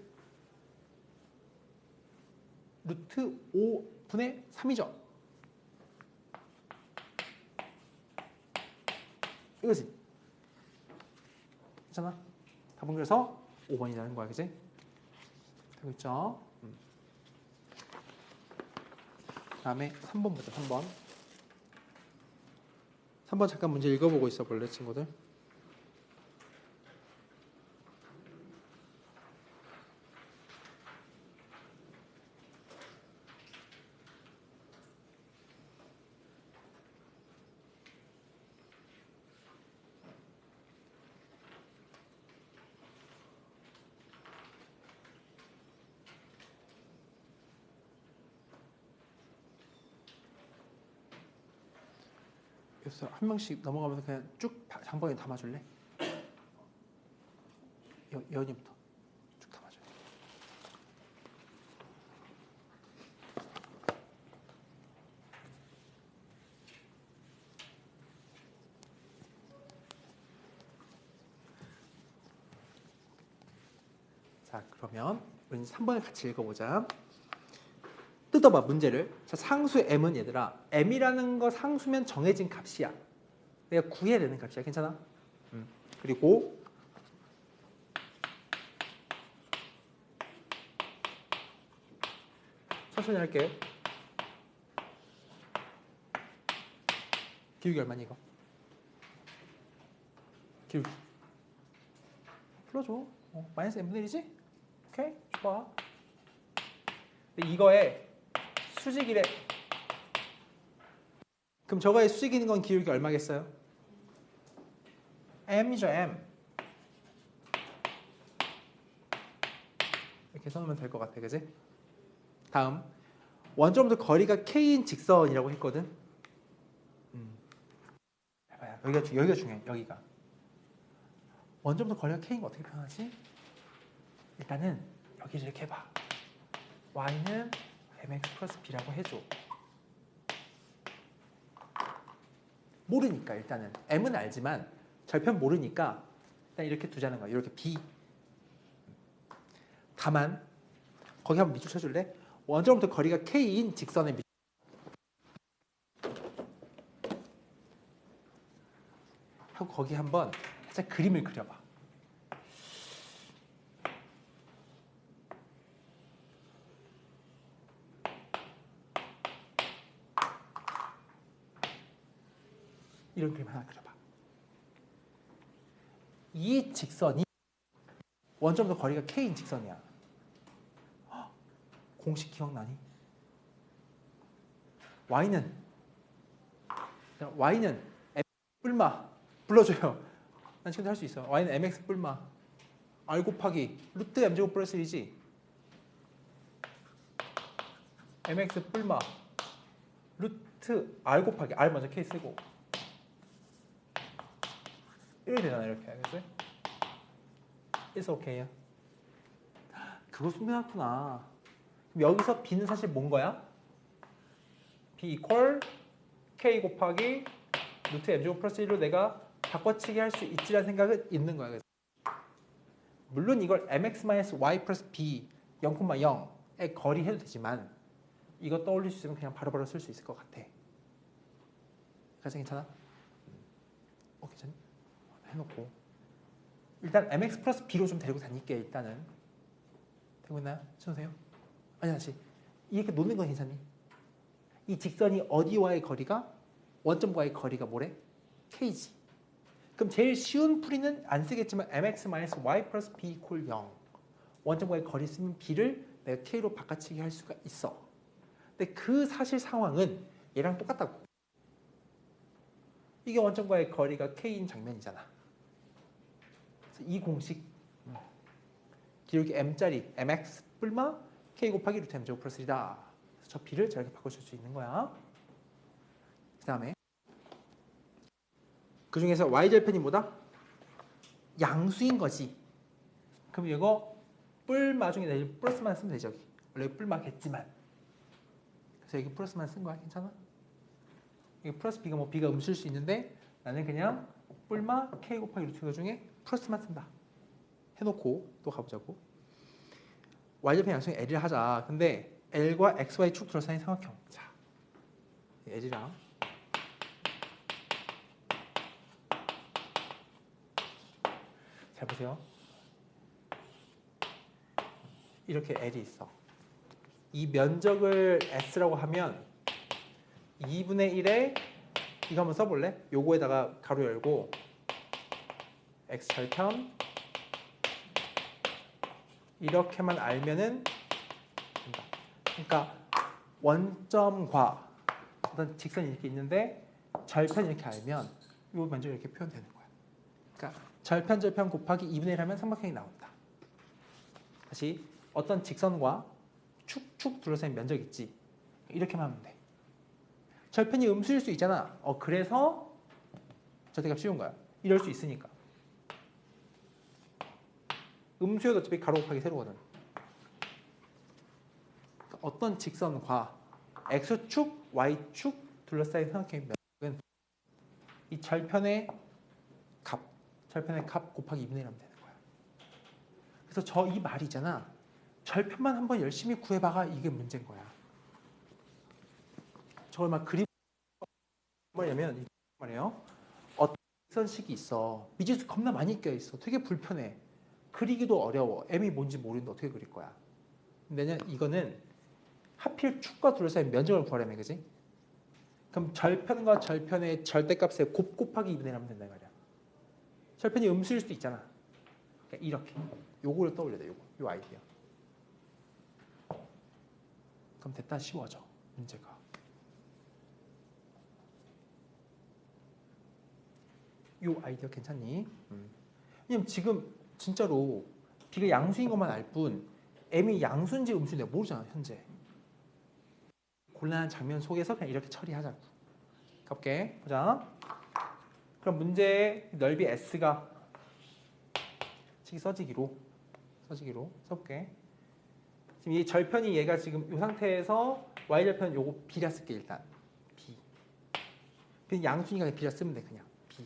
루트 5분의 3이죠. 이거지. 괜찮아? 답은 그래서 5번이라는 거야. 그지? 되고 있죠? 그 다음에 3번 보자. 3번. 3번 잠깐 문제 읽어보고 있어 볼래 친구들? 그래서 한 명씩 넘어가면서 그냥 쭉 장방에 담아줄래? 여은이부터 쭉 담아줘. 자, 그러면 우리 3번을 같이 읽어보자. 뜯어봐 문제를. 자, 상수 m은 얘들아 m이라는 거 상수면 정해진 값이야. 내가 구해야 되는 값이야. 괜찮아? 그리고 천천히 할게. 기울기 얼마니 이거? 기울기 풀어줘. 마이너스 m분의 1이지? 오케이 좋아. 근데 이거에 수직이래. 그럼 저거에 수직인 건 기울기 얼마겠어요? m이죠, m. 이렇게 써놓으면 될 것 같아, 그지? 다음, 원점부터 거리가 k인 직선이라고 했거든. 해봐요. 여기가 중요해. 여기가. 원점부터 거리가 k인 거 어떻게 표현하지? 일단은 여기를 이렇게 해봐. y는 mx 플러스 b라고 해줘. 모르니까 일단은 m은 알지만 절편 모르니까 일단 이렇게 두자는 거야. 이렇게 b. 다만 거기 한번 밑줄 쳐줄래? 원점부터 거리가 k인 직선의 밑. 하고 거기 한번 살짝 그림을 그려봐. 이런 그림 하나 그려봐. 이 직선이 원점부터 거리가 k인 직선이야. 헉, 공식 기억나니? y는 mx 뿔마 불러줘요. 난 지금도 할 수 있어. y는 mx 뿔마 r 곱하기 루트 m제곱 플러스 1이지. mx 뿔마 루트 r 곱하기 r 먼저 k 쓰고 이렇게 되잖아. 이렇게. 그치? 그래서 오케이야. 그거 숨겨놨구나. 그럼 여기서 b는 사실 뭔 거야? b 이퀄 k 곱하기 루트 m제곱 플러스 1로 내가 바꿔치기 할 수 있지라는 생각은 있는 거야. 그래서. 물론 이걸 mx-y 플러스 b 0,0의 거리 해도 되지만 이거 떠올릴 수 있으면 그냥 바로바로 쓸 수 있을 것 같아. 그래서 괜찮아? 괜찮니? 해놓고 일단 mx 플러스 b로 좀 데리고 다닐게. 일단은 되고 있나요? 쳐주세요. 아니 다시 이렇게 놓는 건 괜찮니? 이 직선이 어디와의 거리가? 원점과의 거리가 뭐래? k지. 그럼 제일 쉬운 풀이는 안 쓰겠지만 mx-y 플러스 b 이퀄 0 원점과의 거리 쓰면 b를 내가 k로 바꿔치기 할 수가 있어. 근데 그 사실 상황은 얘랑 똑같다고. 이게 원점과의 거리가 k인 장면이잖아. 그래서 이 공식 기울기 m짜리 mx 뿔마 k 곱하기 루트 m제곱 플러스 1이다. 저 b를 저렇게 바꿔줄 수 있는 거야. 그 다음에 그 중에서 y절편이 뭐다? 양수인 거지. 그럼 이거 뿔마 중에 플러스만 쓰면 되죠. 원래 뿔마겠지만. 그래서 여기 플러스만 쓴 거야. 괜찮아? 이게 플러스 b가 뭐 b가 음수일 수 있는데 나는 그냥 뿔마 k 곱하기 루트 중에 플러스만 쓴다. 해놓고 또 가보자고. y절편 양수인 l을 하자. 근데 l과 xy 축 둘러싸인 삼각형. 자, l이랑 잘 보세요. 이렇게 L이 있어. 이 면적을 S라고 하면 2분의 1에 이거 한번 써볼래? 요거에다가 가로 열고 X 절편 이렇게만 알면은 된다. 그러니까 원점과 어떤 직선이 이렇게 있는데 절편이 이렇게 알면 이 면적이 이렇게 표현되는 거야. 그러니까 절편 곱하기 2분의 1 하면 삼각형이 나온다. 다시 어떤 직선과 축 둘러싸인 면적 있지. 이렇게만 하면 돼. 절편이 음수일 수 있잖아. 그래서 절대값 쉬운 거야. 이럴 수 있으니까. 음수여도 어차피 가로 곱하기 세로거든. 그러니까 어떤 직선과 x축, y축 둘러싸인 삼각형의 면적은 이 절편의 값 곱하기 2분의 1 하면 되는 거야. 그래서 이 말이잖아. 절편만 한번 열심히 구해봐가 이게 문제인 거야. 저걸 막 그리고 뭐냐면 말이에요. 어떤 직선식이 있어. 미지수 겁나 많이 껴있어. 되게 불편해. 그리기도 어려워. m이 뭔지 모르는데 어떻게 그릴 거야. 근데 이거는 하필 축과 둘러싸인 면적을 구하려면 그지? 그럼 절편과 절편의 절대값의 곱하기 2분의 1 하면 된다 말이야. 절편이 음수일 수도 있잖아. 그러니까 이렇게. 요거를 떠올려야 돼. 요 아이디어. 그럼 됐다 쉬워져 문제가. 요 아이디어 괜찮니? 왜냐면 지금 진짜로 B가 양수인 것만 알 뿐 M이 양수인지 음수인지 내가 모르잖아 현재. 곤란한 장면 속에서 그냥 이렇게 처리하자고. 가볼게. 보자. 그럼 문제의 넓이 S가 써지기로 써볼게. 지금 이 절편이 얘가 지금 이 상태에서 Y절편 요거 B라 쓸게 일단. B. 그냥 양수니까 B라 쓰면 돼 그냥. B.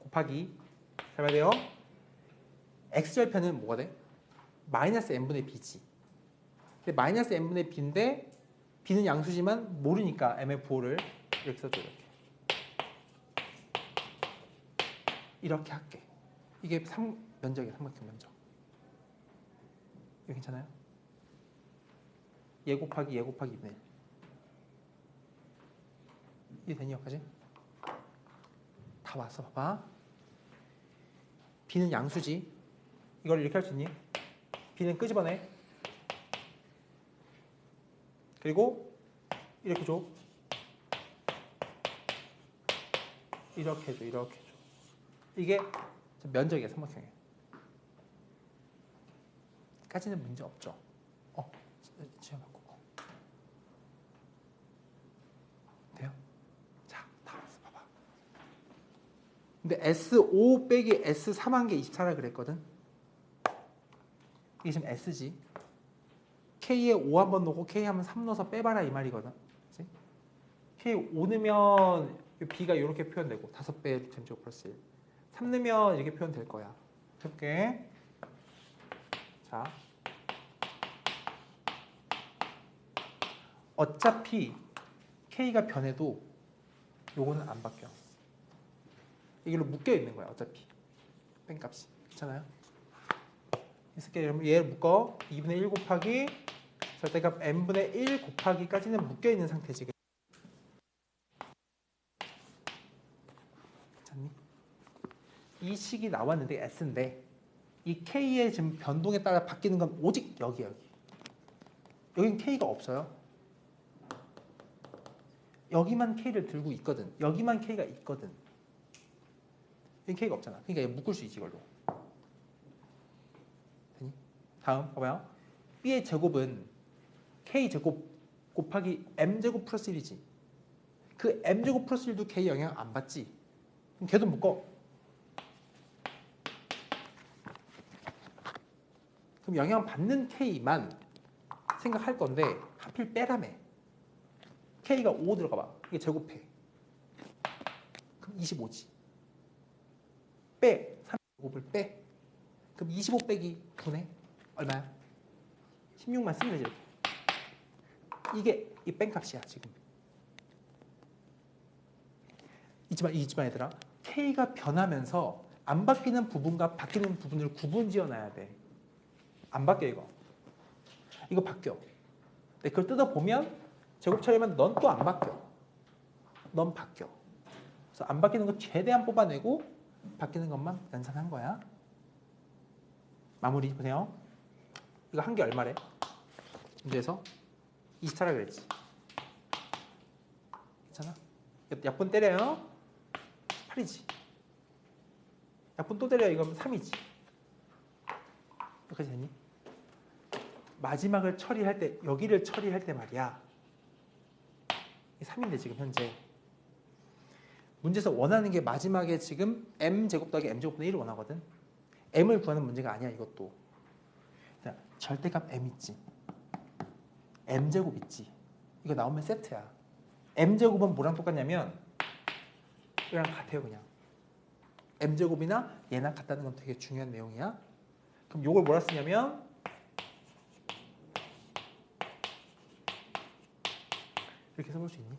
곱하기. 잘 봐야 돼요. X절편은 뭐가 돼? 마이너스 N분의 B지. 근데 마이너스 N분의 B인데 B는 양수지만 모르니까 M의 부호를 이렇게 써줘 이렇게. 이렇게 할게. 이게 면적이야 삼각형 면적. 이거 괜찮아요? 얘 곱하기 2분의 1. 이게 되니 여기까지? 다 왔어 봐봐. B는 양수지. 이걸 이렇게 할 수 있니? B는 끄집어내. 그리고 이렇게 줘. 이렇게 줘. 이렇게 줘. 이게 면적이야 삼각형에. 까지는 문제 없죠. 지금 바꾸고. 돼요? 자, 다 왔어 봐봐. 근데 S5 빼기 S3 한 게 24라 그랬거든. 이게 지금 S지. K에 5 한번 넣고 K 하면 3 넣어서 빼봐라 이 말이거든. 그치? K 5 넣으면 B가 이렇게 표현되고 5배 전체적 플러스 1. 3 넣으면 이렇게 표현될 거야. 해볼게. 자, 어차피 K가 변해도 요거는 안 바뀌어. 이걸로 묶여 있는 거야 어차피. 뺀값이. 괜찮아요? 있을게. 그러면 얘를 묶어. 2분의 1 곱하기 절대값 n분의 1 곱하기까지는 묶여 있는 상태지. 괜찮니? 이 식이 나왔는데 S인데 이 K의 지금 변동에 따라 바뀌는 건 오직 여기. 여긴 K가 없어요. 여기만 K를 들고 있거든. 여기만 K가 있거든. 여기 K가 없잖아. 그러니까 얘 묶을 수 있지 이걸로. 되니? 다음 봐봐요. B의 제곱은 K제곱 곱하기 M제곱 플러스 1이지. 그 M제곱 플러스 1도 K 영향 안 받지. 그럼 걔도 묶어. 그럼 영향 받는 K만 생각할 건데 하필 빼라며. K가 5 들어가 봐. 이게 제곱해. 그럼 25지. 빼. 35을 빼. 그럼 25 빼기 9네. 얼마야? 16만 쓰면 되지. 이게 이 뺀값이야 지금. 잊지 마 얘들아. K가 변하면서 안 바뀌는 부분과 바뀌는 부분을 구분 지어놔야 돼. 안 바뀌어 이거. 이거 바뀌어. 근데 그걸 뜯어보면 제곱 처리하면 넌 또 안 바뀌어. 넌 바뀌어. 그래서 안 바뀌는 거 최대한 뽑아내고 바뀌는 것만 연산한 거야. 마무리 보세요. 이거 한 개 얼마래? 문제에서 24라 그랬지. 괜찮아? 약분 때려요. 8이지. 약분 또 때려 이거면 3이지. 여기까지 됐니? 마지막을 처리할 때 여기를 처리할 때 말이야. 3인데 지금 현재. 문제에서 원하는 게 마지막에 지금 m제곱 더하기 m제곱분의 1을 원하거든. m을 구하는 문제가 아니야 이것도. 자, 절대값 m 있지. m제곱 있지. 이거 나오면 세트야. m제곱은 뭐랑 똑같냐면 이랑 같아요 그냥. m제곱이나 얘랑 같다는 건 되게 중요한 내용이야. 그럼 요걸 뭐라 쓰냐면 이렇게 써볼 수 있니?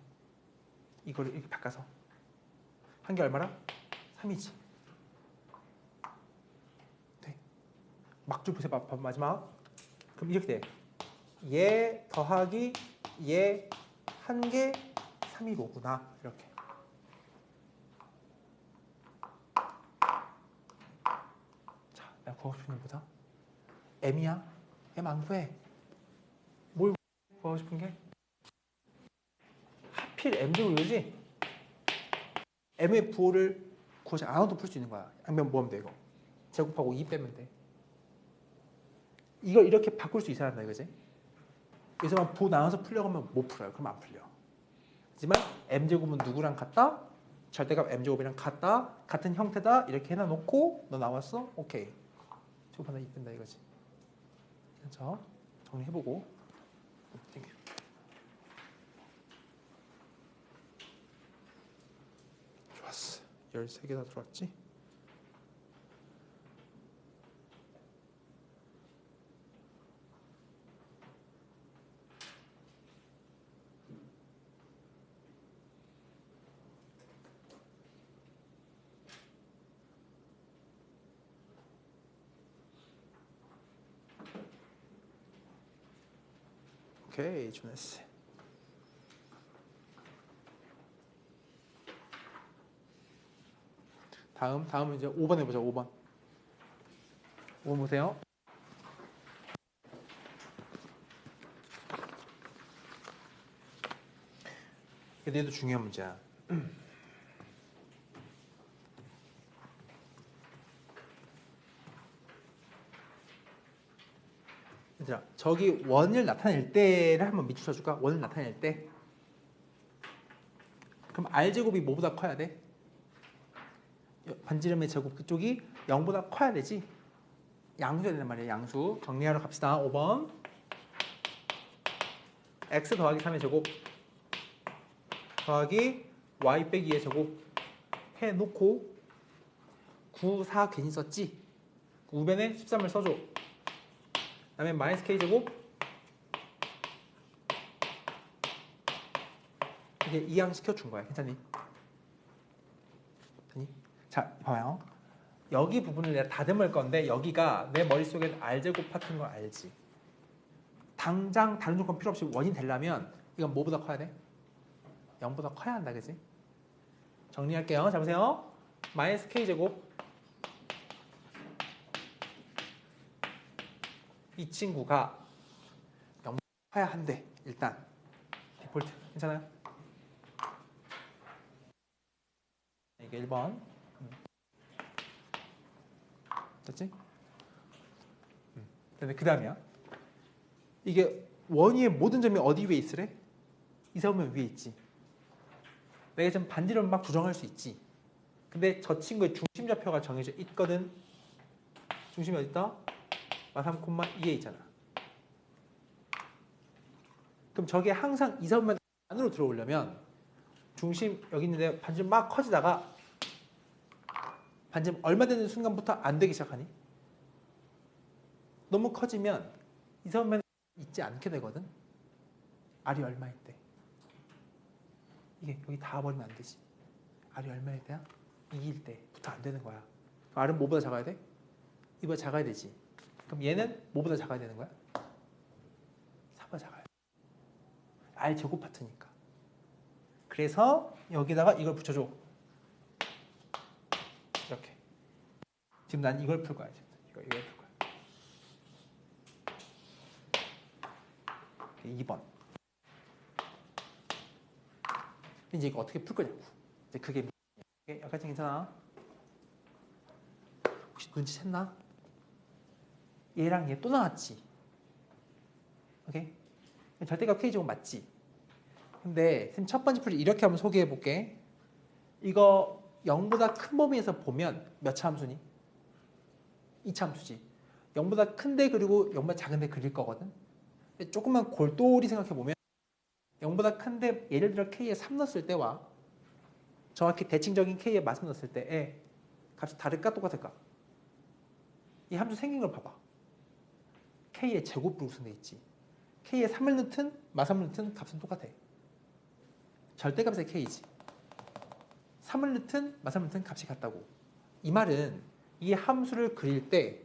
이거를 이렇게 바꿔서 한 개 얼마라? 3이지. 돼. 막줄 보세요. 마지막. 그럼 이렇게 돼. 얘 더하기 얘 한 개 3이 로구나. 이렇게. 자, 내가 구하고 싶은 게 뭐다? m이야. m 안 구해. 뭘 뭐 하고 싶은 게? 하필 m제곱이지? m의 부호를 구하지 않아도 풀 수 있는 거야. 아니면 뭐 하면 돼 이거? 제곱하고 2 빼면 돼. 이걸 이렇게 바꿀 수 있어야 한다 이거지? 여기서만 부호 나눠서 풀려고 하면 못 풀어요. 그럼 안 풀려. 하지만 m제곱은 누구랑 같다? 절대값 m제곱이랑 같다. 같은 형태다. 이렇게 해놔놓고 너 나왔어? 오케이. 제곱 하나 2 뺀다 이거지. 자, 정리해보고 땡겨. 좋았어. 13개 다 들어왔지? 오케이, 좋았어. 다음 이제 5번 해보자. 5번. 5번 보세요. 얘도 중요한 문제야. 얘들아, 저기 원을 나타낼 때를 한번 밑줄 쳐줄까? 원을 나타낼 때. 그럼 r제곱이 뭐보다 커야 돼? 반지름의 제곱 그쪽이 0보다 커야 되지. 양수해야 된단 말이야. 양수. 정리하러 갑시다. 5번. x 더하기 3의 제곱 더하기 y 빼기 2의 제곱 해놓고 9, 4 괜히 썼지? 우변에 13을 써줘. 그 다음에 마이너스 k 제곱 이게 이항시켜준 거야. 괜찮니? 자, 봐요. 여기 부분을 내가 다듬을 건데 여기가 내 머릿속에 r제곱 파트인 걸 알지? 당장 다른 조건 필요 없이 원이 되려면 이건 뭐보다 커야 돼? 0보다 커야 한다, 그지? 정리할게요. 자, 보세요. 마이너스 k제곱 이 친구가 0보다 커야 한대. 일단 디폴트. 괜찮아요? 이게 1번. 됐지? 근데 그 다음이야. 이게 원위의 모든 점이 어디 위에 있으래? 이사오면 위에 있지. 내가 지금 반지름 막 조정할 수 있지. 근데 저 친구의 중심 좌표가 정해져 있거든. 중심이 어디 있다? 마3, 2에 있잖아. 그럼 저게 항상 이사오면 안으로 들어오려면 중심 여기 있는데 반지름 막 커지다가 반지름 얼마 되는 순간부터 안 되기 시작하니? 너무 커지면 이사오면 있지 않게 되거든. R이 얼마일 때? 이게 여기 다 버리면 안 되지. R이 얼마일 때야? 2일 때부터 안 되는 거야. R은 뭐보다 작아야 돼? 이보다 작아야 되지. 그럼 얘는 뭐보다 작아야 되는 거야? 4보다 작아야 돼. R 제곱 파트니까. 그래서 여기다가 이걸 붙여줘. 이렇게. 지금 난 이걸 풀 거야. 이걸 풀 거야. 2번. 이제 이거 어떻게 풀 거냐고. 이제 그게 여기까지 괜찮아? 혹시 눈치챘나? 얘랑 얘 또 나왔지. 오케이? 절대값 K제곱 맞지? 근데 선생님 첫 번째 풀이 이렇게 한번 소개해 볼게. 이거 0보다 큰 범위에서 보면 몇 차 함수니? 2차 함수지. 0보다 큰데 그리고 0보다 작은데 그릴 거거든. 조금만 골똘히 생각해 보면 0보다 큰데 예를 들어 K에 3 넣었을 때와 정확히 대칭적인 K에 마스 넣었을 때의 값이 다를까 똑같을까? 이 함수 생긴 걸 봐봐. K의 제곱으로 구성되어 있지. K에 3을 넣든 마3을 넣든 값은 똑같아. 절대값의 K지. 3을 넣든 마3을 넣든 값이 같다고. 이 말은 이 함수를 그릴 때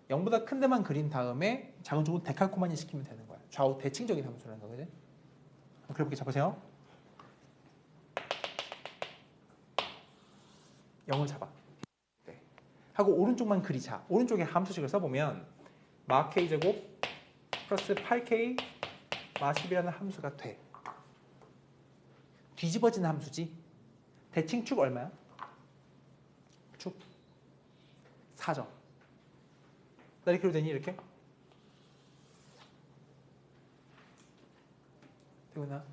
0보다 큰 데만 그린 다음에 작은 쪽은 데칼코마니 시키면 되는 거야. 좌우 대칭적인 함수라는 거거든. 그래볼게. 잡으세요. 0을 잡아. 네. 하고 오른쪽만 그리자. 오른쪽에 함수식을 써보면 마 K제곱 플러스 8K 마10이라는 함수가 돼. 뒤집어진 함수지. 대칭축 얼마야? 축 4점. 나 이렇게 해도 되니 이렇게? 되구나.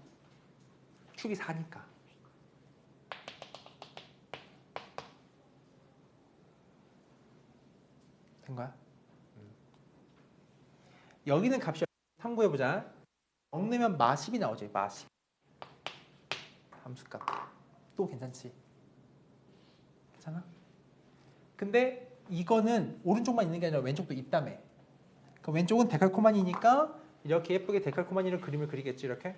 축이 4니까. 된 거야? 여기는 값이 참고해보자. 0 내면 마10이 나오지. 마10. 함수값. 또 괜찮지? 괜찮아? 근데 이거는 오른쪽만 있는 게 아니라 왼쪽도 있다며. 그럼 왼쪽은 데칼코마니니까 이렇게 예쁘게 데칼코마니를 그림을 그리겠지. 이렇게.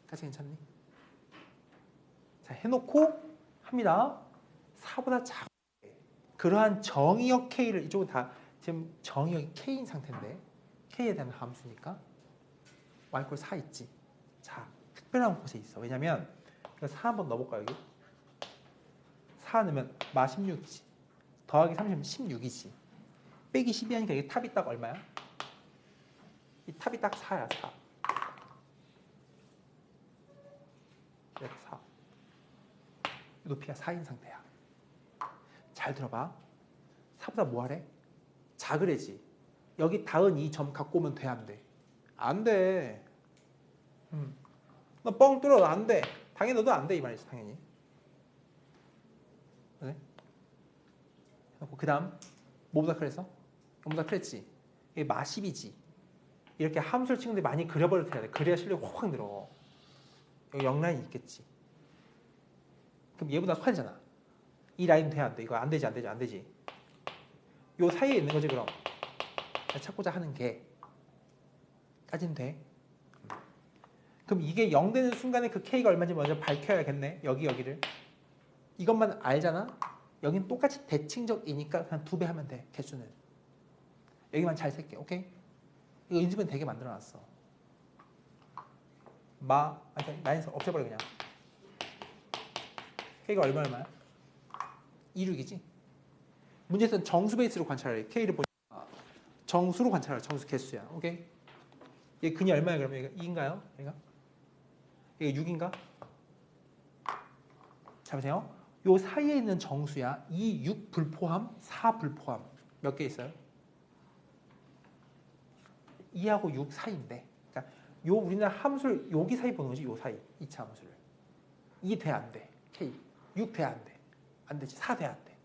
까지 괜찮니? 자, 해놓고 합니다. 4보다 작은 그러한 정의역 K를 이쪽은 다 지금 정의역이 K인 상태인데 K에 대한 함수니까 y = 4 있지. 자, 특별한 곳에 있어. 왜냐면 이거 4 한번 넣어볼까 여기? 4 넣으면 마 16이지. 더하기 30은 16이지. 빼기 12 하니까 이게 탑이 딱 얼마야? 이 탑이 딱 4야. 4. 그래서 4. 높이가 4인 상태야. 잘 들어봐. 4보다 뭐 하래? 작으래지. 여기 닿은 이 점 갖고 오면 돼, 안 돼? 안 돼. 너 뻥 뚫어. 안 돼. 당연히 너도 안 돼, 이 말이지, 당연히. 그래? 그 다음 뭐보다 그랬어? 뭐보다 그랬지. 이게 마10이지. 이렇게 함수를 친구들이 많이 그려버릴 때 해야 돼. 그래야 실력이 확 늘어. 여기 0라인이 있겠지. 그럼 얘보다 커지잖아. 이 라인 돼, 안 돼? 이거 안 되지, 안 되지, 안 되지. 요 사이에 있는 거지, 그럼. 찾고자 하는 게 까진 돼. 그럼 이게 0 되는 순간에 그 K가 얼마인지 먼저 밝혀야겠네. 여기를. 이것만 알잖아. 여긴 똑같이 대칭적이니까 그냥 2배 하면 돼. 개수는. 여기만 잘 셀게. 오케이? 이거 인수분 되게 만들어놨어. 라인에서 없애버려 그냥. K가 얼마야? 26이지? 문제에서는 정수 베이스로 관찰해. K를 보니까 정수로 관찰해. 정수 개수야. 오케이? 얘 근이 얼마야 그러면? 얘가 2인가요? 얘가 6인가? 잠시만요. 요 사이에 있는 정수야. 2, 6 불포함, 4 불포함. 몇 개 있어요? 2하고 6 사이인데. 그러니까 요 우리는 함수를 여기 사이 보는 거지. 요 사이. 2차 함수를. 2 돼, 안 돼? K. 6 돼, 안 돼? 안 되지. 4 돼, 안 돼?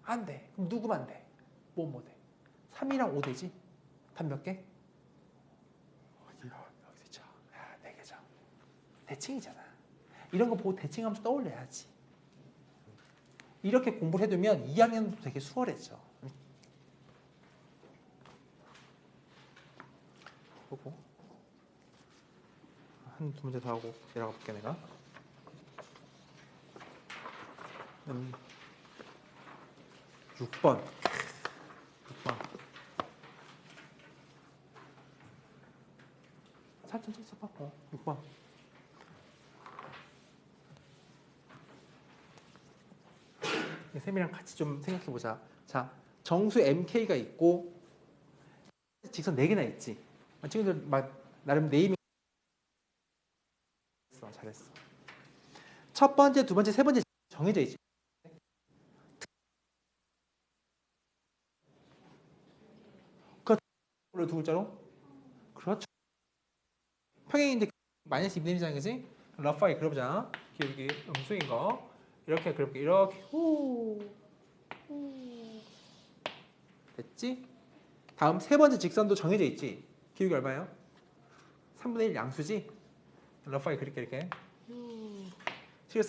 안 돼. 그럼 누구만 돼? 뭐 돼? 3이랑 5 되지? 답 몇 개? 여기서 4개죠. 대칭이잖아. 이런 거 보고 대칭하면서 떠올려야지. 이렇게 공부를 해두면 2학년도 되게 수월해져. 보고 한 2문제 더 하고 내려가 볼게 내가. 6번. 4점 써봐. 6번. 쌤이랑 같이 좀 생각해보자. 자, 정수 MK가 있고 직선 4개나 있지. 친구들 나름 네이밍 잘했어. 첫 번째, 두 번째, 세 번째 정해져 있지. 그걸 두 글자로? 그렇죠. 평행인데 마이너스 2분의 1이잖아, 그지? 러프하게 그려보자. 여기 음수인 거 이렇게 그려볼게. 이렇게 후. 됐지? 다음 세 번째 직선도 정해져 있지. 기울기 얼마예요? 3분의 1 양수지? 러프하게 그릴게. 이렇게 식을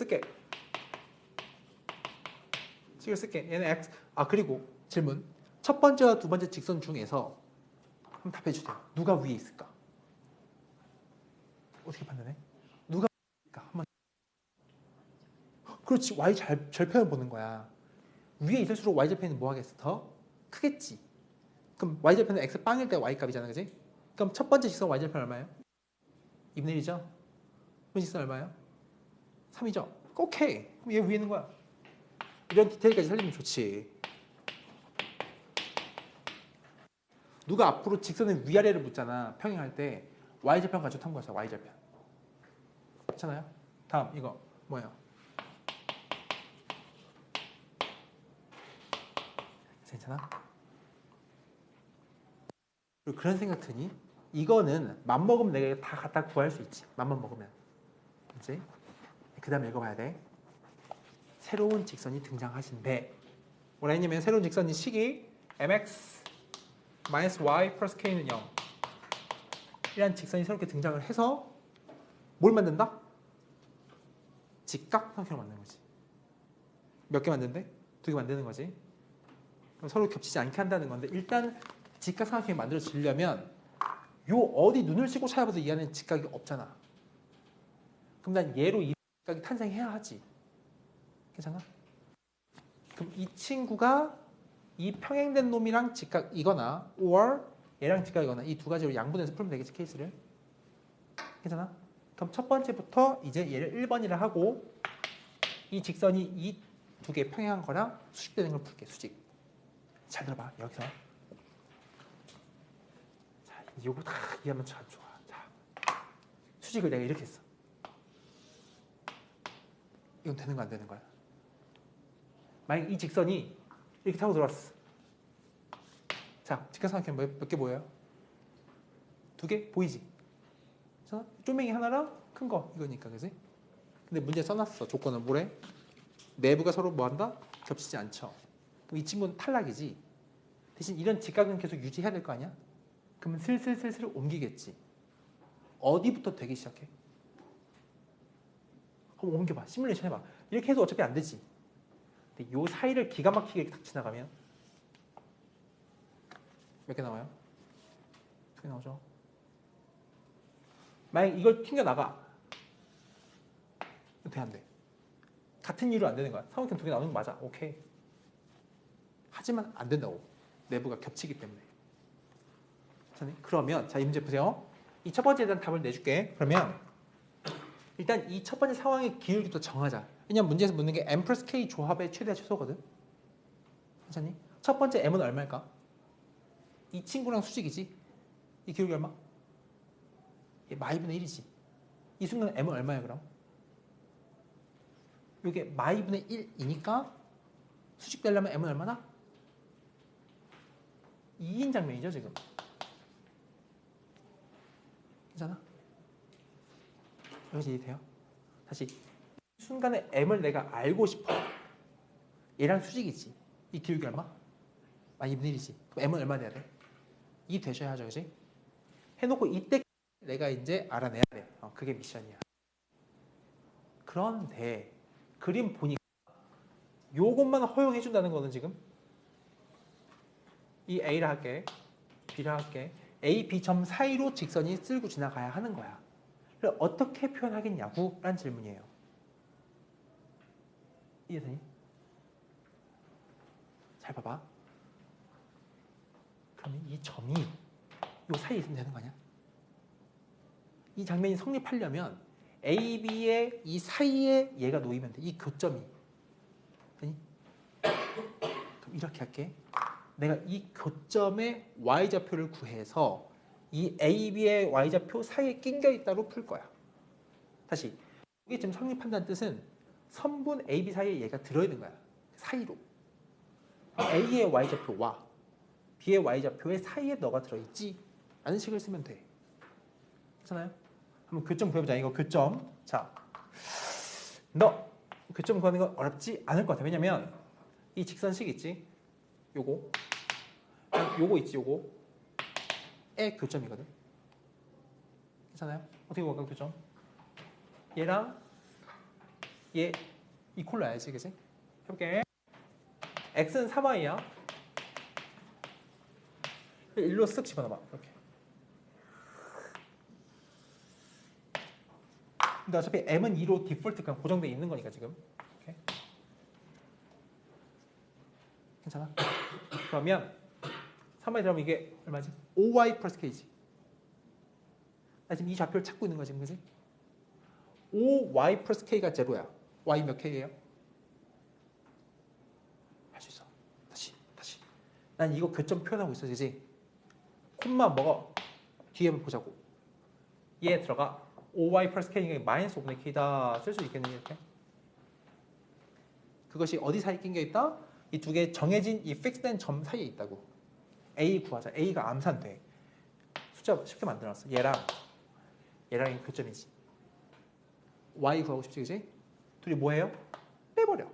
쓸게. 얘는 x. 그리고 질문. 첫 번째와 두 번째 직선 중에서 한번 답해 주세요. 누가 위에 있을까? 어떻게 판단해? 누가 위에 있을까? 한번. 그렇지. y 절편을 보는 거야. 위에 있을수록 y 절편이 뭐 하겠어? 더 크겠지. 그럼 y 절편은 x 빵일 때 y 값이잖아, 그지? 그럼 첫 번째 직선 y 절편 얼마예요? 2분의 1이죠? 두 번째 직선 얼마예요? 3이죠? 오케이. 그럼 얘 위에 있는 거야. 이런 디테일까지 살리면 좋지. 누가 앞으로 직선의 위아래를 묻잖아. 평행할 때 y절편 가지고 탐구하자. y절편. 괜찮아요? 다음 이거 뭐예요? 괜찮아? 그리고 그런 생각 드니? 이거는 맘먹으면 내가 다 갖다 구할 수 있지. 맘만 먹으면. 그치? 그 다음에 읽어봐야 돼. 새로운 직선이 등장하신대. 뭐라 했냐면 새로운 직선이 식이 mx y 플러스 k는 0 이란 직선이 새롭게 등장을 해서 뭘 만든다? 직각삼각형을 만드는 거지. 몇 개 만드는데? 2개 만드는 거지. 그럼 서로 겹치지 않게 한다는 건데 일단 직각삼각형이 만들어지려면 요 어디 눈을 씻고 찾아봐도 이 안에 직각이 없잖아. 그럼 난 얘로 이 직각이 탄생해야 하지. 괜찮아? 그럼 이 친구가 이 평행된 놈이랑 직각이거나 or 얘랑 직각이거나 이 두 가지로 양분해서 풀면 되겠지 케이스를. 괜찮아? 그럼 첫 번째부터 이제 얘를 1번이라 하고 이 직선이 이 두 개 평행한 거랑 수직되는 걸 풀게. 수직. 잘 들어봐. 여기서 자 요거 다 이해하면 참 좋아. 자 수직을 내가 이렇게 했어. 이건 되는 거 안 되는 거야? 만약 이 직선이 이렇게 타고 들어왔어. 자, 직각삼각형 몇 개 보여요? 2개? 보이지? 쪼맹이 하나랑 큰 거 이거니까, 그지? 근데 문제 써놨어. 조건은 뭐래? 내부가 서로 뭐한다? 겹치지 않죠. 그럼 이 친구는 탈락이지. 대신 이런 직각은 계속 유지해야 될 거 아니야? 그러면 슬슬 옮기겠지. 어디부터 되기 시작해? 한번 옮겨봐. 시뮬레이션 해봐. 이렇게 해도 어차피 안 되지. 근데 요 사이를 기가 막히게 딱 지나가면 몇 개 나와요? 2개 나오죠. 만약 이걸 튕겨나가. 돼, 안 돼? 같은 이유로 안 되는 거야. 삼각형 2개 나오는 거 맞아. 오케이. 하지만 안 된다고. 내부가 겹치기 때문에. 그러면 자, 이 문제 보세요. 이 첫 번째에 대한 답을 내줄게. 그러면 일단 이 첫 번째 상황의 기울기부터 정하자. 왜냐면 문제에서 묻는 게 m 플러스 k 조합의 최대 최소거든. 괜찮니? 첫 번째 m은 얼마일까? 이 친구랑 수직이지. 이 기울기 얼마? 얘 마이분의 1이지. 이 순간 m은 얼마야 그럼? 이게 마이분의 1이니까 수직 되려면 m은 얼마나? 2인 장면이죠 지금. 괜찮아? 여기서 이해돼요? 다시 순간에 m을 내가 알고 싶어. 얘랑 수직이지. 이 기울기 얼마? 마이분의 1이지. 그럼 m은 얼마 돼야 돼? 2 되셔야 하죠, 그지? 해놓고 이때 내가 이제 알아내야 돼. 그게 미션이야. 그런데 그림 보니까 요것만 허용해준다는 거는 지금 이 A라 할게, B라 할게. A, B 점 사이로 직선이 쓸고 지나가야 하는 거야. 그럼 어떻게 표현하겠냐고? 라는 질문이에요. 이해되니? 잘 봐봐. 그러면 이 점이 요 사이에 있으면 되는 거 아니야? 이 장면이 성립하려면 A, B의 이 사이에 얘가 놓이면 돼. 이 교점이. 되니? 그럼 이렇게 할게. 내가 이 교점의 y좌표를 구해서 이 A, B의 y좌표 사이에 낑겨 있다로 풀 거야. 다시. 이게 지금 성립한다는 뜻은 선분 A, B 사이에 얘가 들어있는 거야. 사이로. A의 y좌표와 B의 y좌표의 사이에 너가 들어있지? 라는 식을 쓰면 돼. 괜찮아요? 한번 교점 구해보자. 이거 교점. 자, 너 교점 구하는 건 어렵지 않을 것 같아. 왜냐면 이 직선식 있지? 요거 있지? 요거의 교점이거든. 괜찮아요? 어떻게 구할까 교점? 얘랑 얘 이퀄 나야지, 그치? 해볼게. x는 3y야. 일로 쓱 집어넣어봐. 이렇게. 근데 어차피 m은 2로 디폴트 그냥 고정돼 있는 거니까 지금. 오케이. 괜찮아? 그러면 3y 들어가면 이게 얼마지? 5y 플러스 k지. 나 지금 이 좌표를 찾고 있는 거지, 그지? 5y 플러스 k가 제로야. y 몇 k예요? 할 수 있어. 다시. 난 이거 교점 표현하고 있어, 그지? 큰맘 먹어. 뒤에 한번 보자고. 얘 들어가. 5y 플러스 k니까 마이너스 5분의 k다 쓸 수 있겠네 이렇게. 그것이 어디 사이에 낀 게 있다? 이 두 개 정해진 이 픽스된 점 사이에 있다고. a 구하자. a가 암산돼. 숫자 쉽게 만들어놨어. 얘랑 이 교점이지. y 구하고 싶지 그지? 둘이 뭐해요? 빼버려.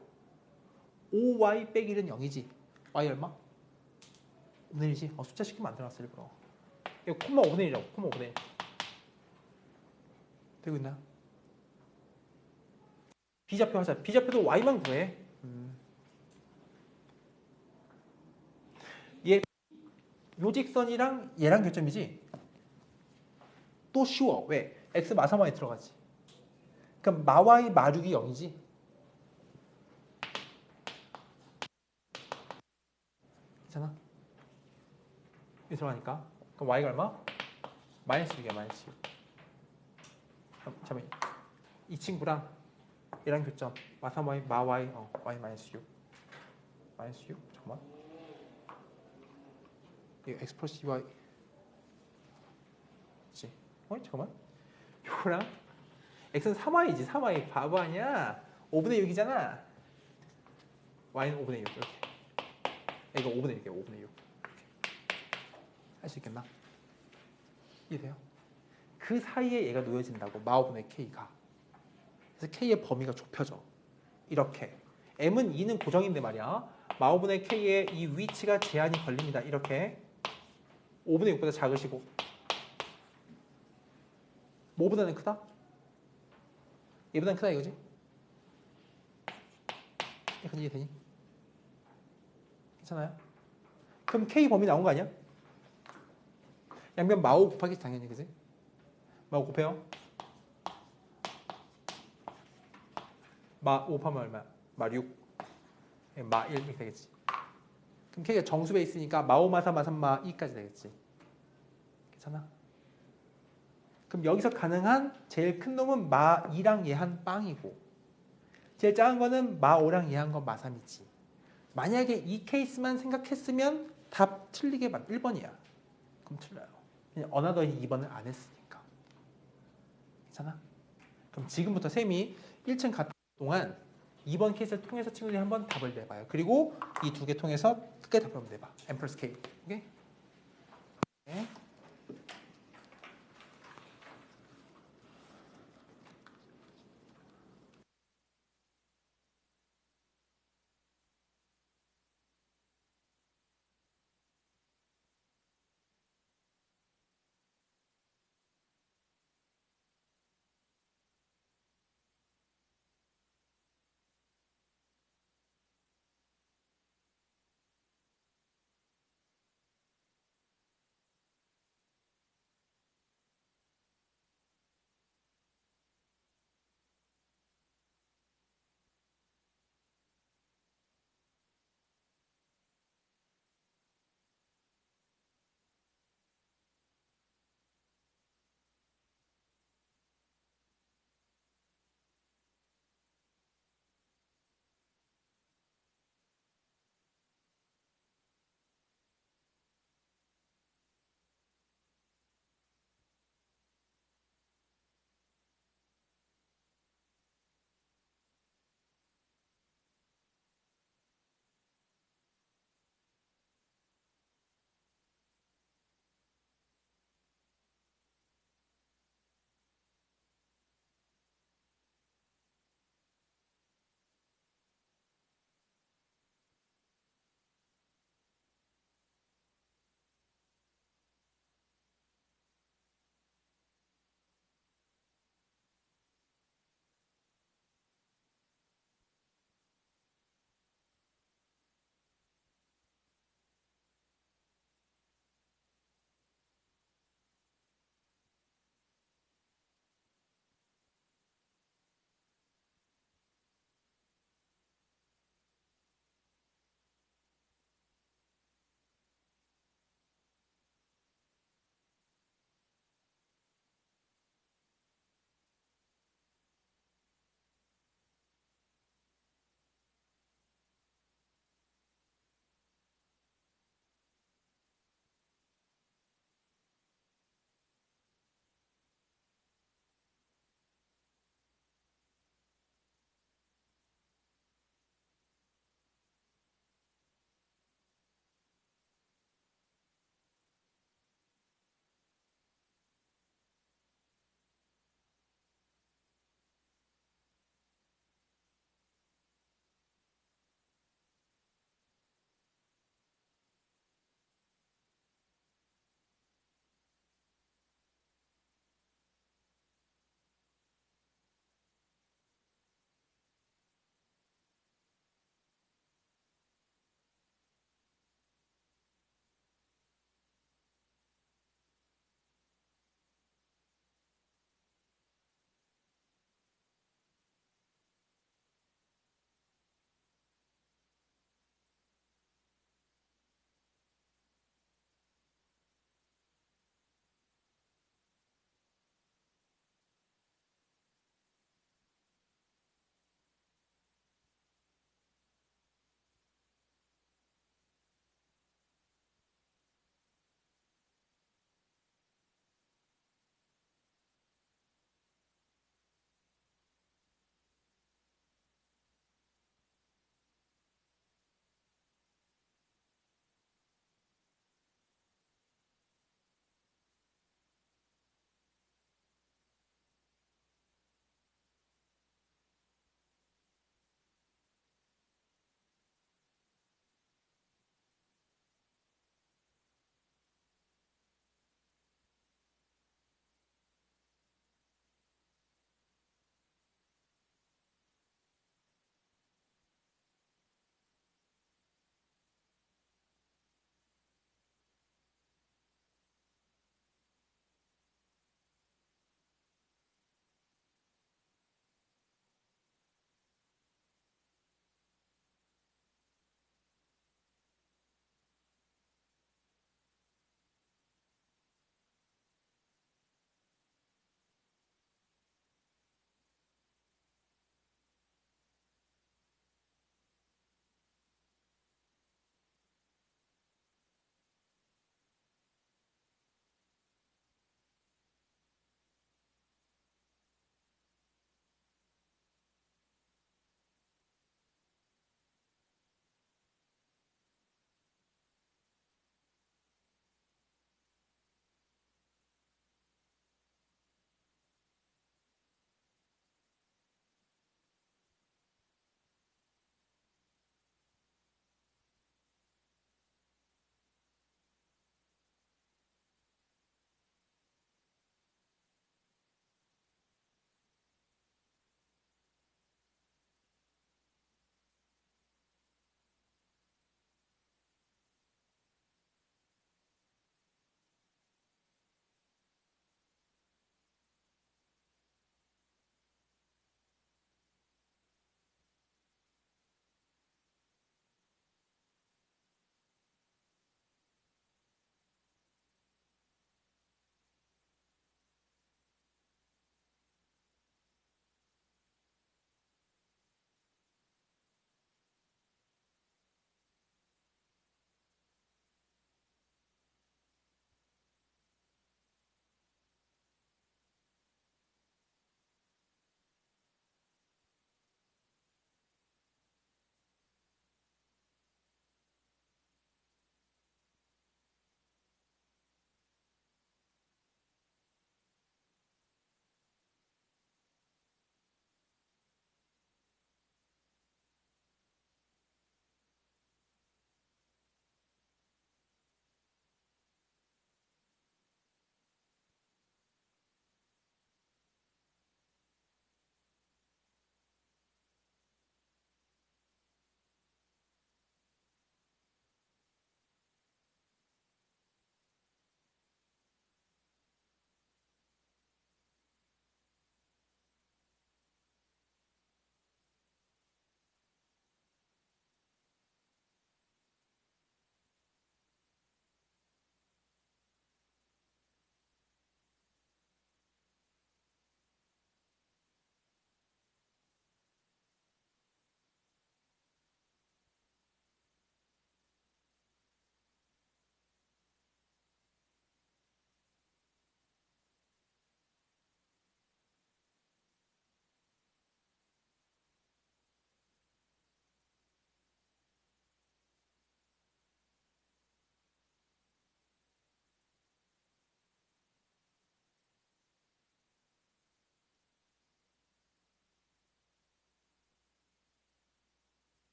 5y 빼기 1은 0이지. y 얼마? 5분의 1이지. 숫자 쉽게 만들어놨어 일부러. 이거 콤마 5분의 1이라고. 콤마 5분의 1. 되고 있나요? B좌표 하자. B좌표도 y만 구해. 얘 요직선이랑 얘랑 교점이지. 또 쉬워. 왜? x 마삼y에 들어가지. 그럼 마y 마육이 0이지. 괜찮아? 여기 들어가니까. 그럼 y가 얼마? 마이너스 6이야. 마이너스 6. 잠깐만. 이 친구랑 얘랑 교점. 마삼y, 마y, y 마이너스 6. 마이너스 6? 잠깐만. 이거 x 플러스 2y. 그치? 잠깐만. 요거랑 x는 3y지. 3y 바보 아니야? 5분의 6이잖아. y는 5분의 6 이렇게. 이거 5분의 6이야. 5분의 6. 할 수 있겠나? 이해돼요? 그 사이에 얘가 놓여진다고. 마오분의 k가. 그래서 k의 범위가 좁혀져. 이렇게. m은 2는 고정인데 말이야. 마오분의 k의 이 위치가 제한이 걸립니다. 이렇게. 5분의 6보다 작으시고. 뭐보다는 크다? 얘보다는 크다 이거지? 약간 이해되니? 괜찮아요? 그럼 k 범위 나온 거 아니야? 양변 마5 곱하기 당연히 그지? 마5 곱해요. 마5 곱하면 얼마야? 마6 마1 이렇게 되겠지. 그럼 k가 정수배 있으니까 마5 마3 마3 마2까지 되겠지. 괜찮아? 그럼 여기서 가능한 제일 큰 놈은 마2랑 얘 한 빵이고 제일 작은 거는 마5랑 얘 한 건 마3이지. 만약에 이 케이스만 생각했으면 답 틀리게 1번이야. 그럼 틀려요. 그냥 어나더히 2번을 안 했으니까. 괜찮아? 그럼 지금부터 쌤이 1층 갔던 동안 2번 케이스를 통해서 친구들이 한번 답을 내봐요. 그리고 이 두 개 통해서 크게 답을 한번 내봐. M 플러스 K. 오케이? 네.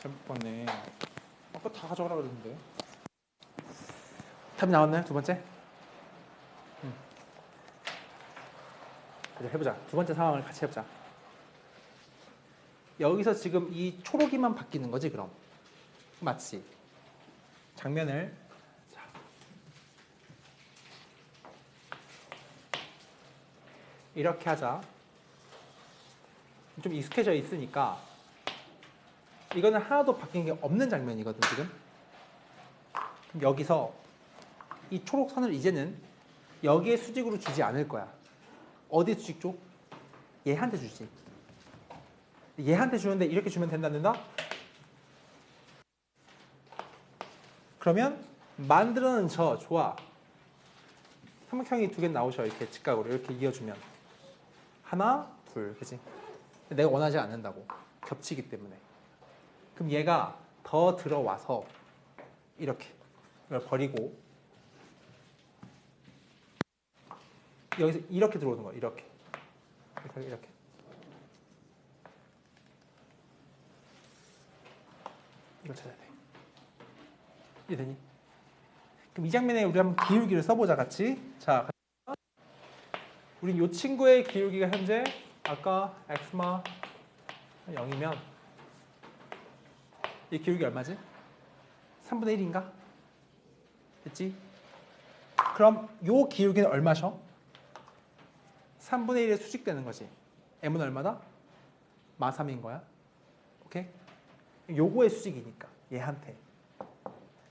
잘못 봤네. 아까 다 가져가라 그랬는데. 답이 나왔나요? 두 번째? 그래, 해보자. 두 번째 상황을 같이 해보자. 여기서 지금 이 초록이만 바뀌는 거지 그럼? 맞지? 장면을 자. 이렇게 하자. 좀 익숙해져 있으니까 이거는 하나도 바뀐 게 없는 장면이거든 지금. 그럼 여기서 이 초록 선을 이제는 여기에 수직으로 주지 않을 거야. 어디 수직 줘? 얘한테 주지. 얘한테 주는데 이렇게 주면 된다 안 된다? 그러면 만들어낸 저 좋아. 삼각형이 두 개 나오셔. 이렇게 직각으로 이렇게 이어주면 하나, 둘, 그지? 내가 원하지 않는다고. 겹치기 때문에. 그럼 얘가 더 들어와서 이렇게 이걸 버리고 여기서 이렇게 들어오는 거야. 이렇게. 이렇게. 이걸 찾아야 돼. 이해되니? 그럼 이 장면에 우리 한번 기울기를 써보자 같이. 자, 우리 이 친구의 기울기가 현재 아까 x마 0이면 이 기울기 얼마지? 3분의 1인가? 됐지? 그럼 요 기울기는 얼마셔? 3분의 1에 수직되는 거지. m은 얼마다? 마3인 거야. 오케이? 요거의 수직이니까 얘한테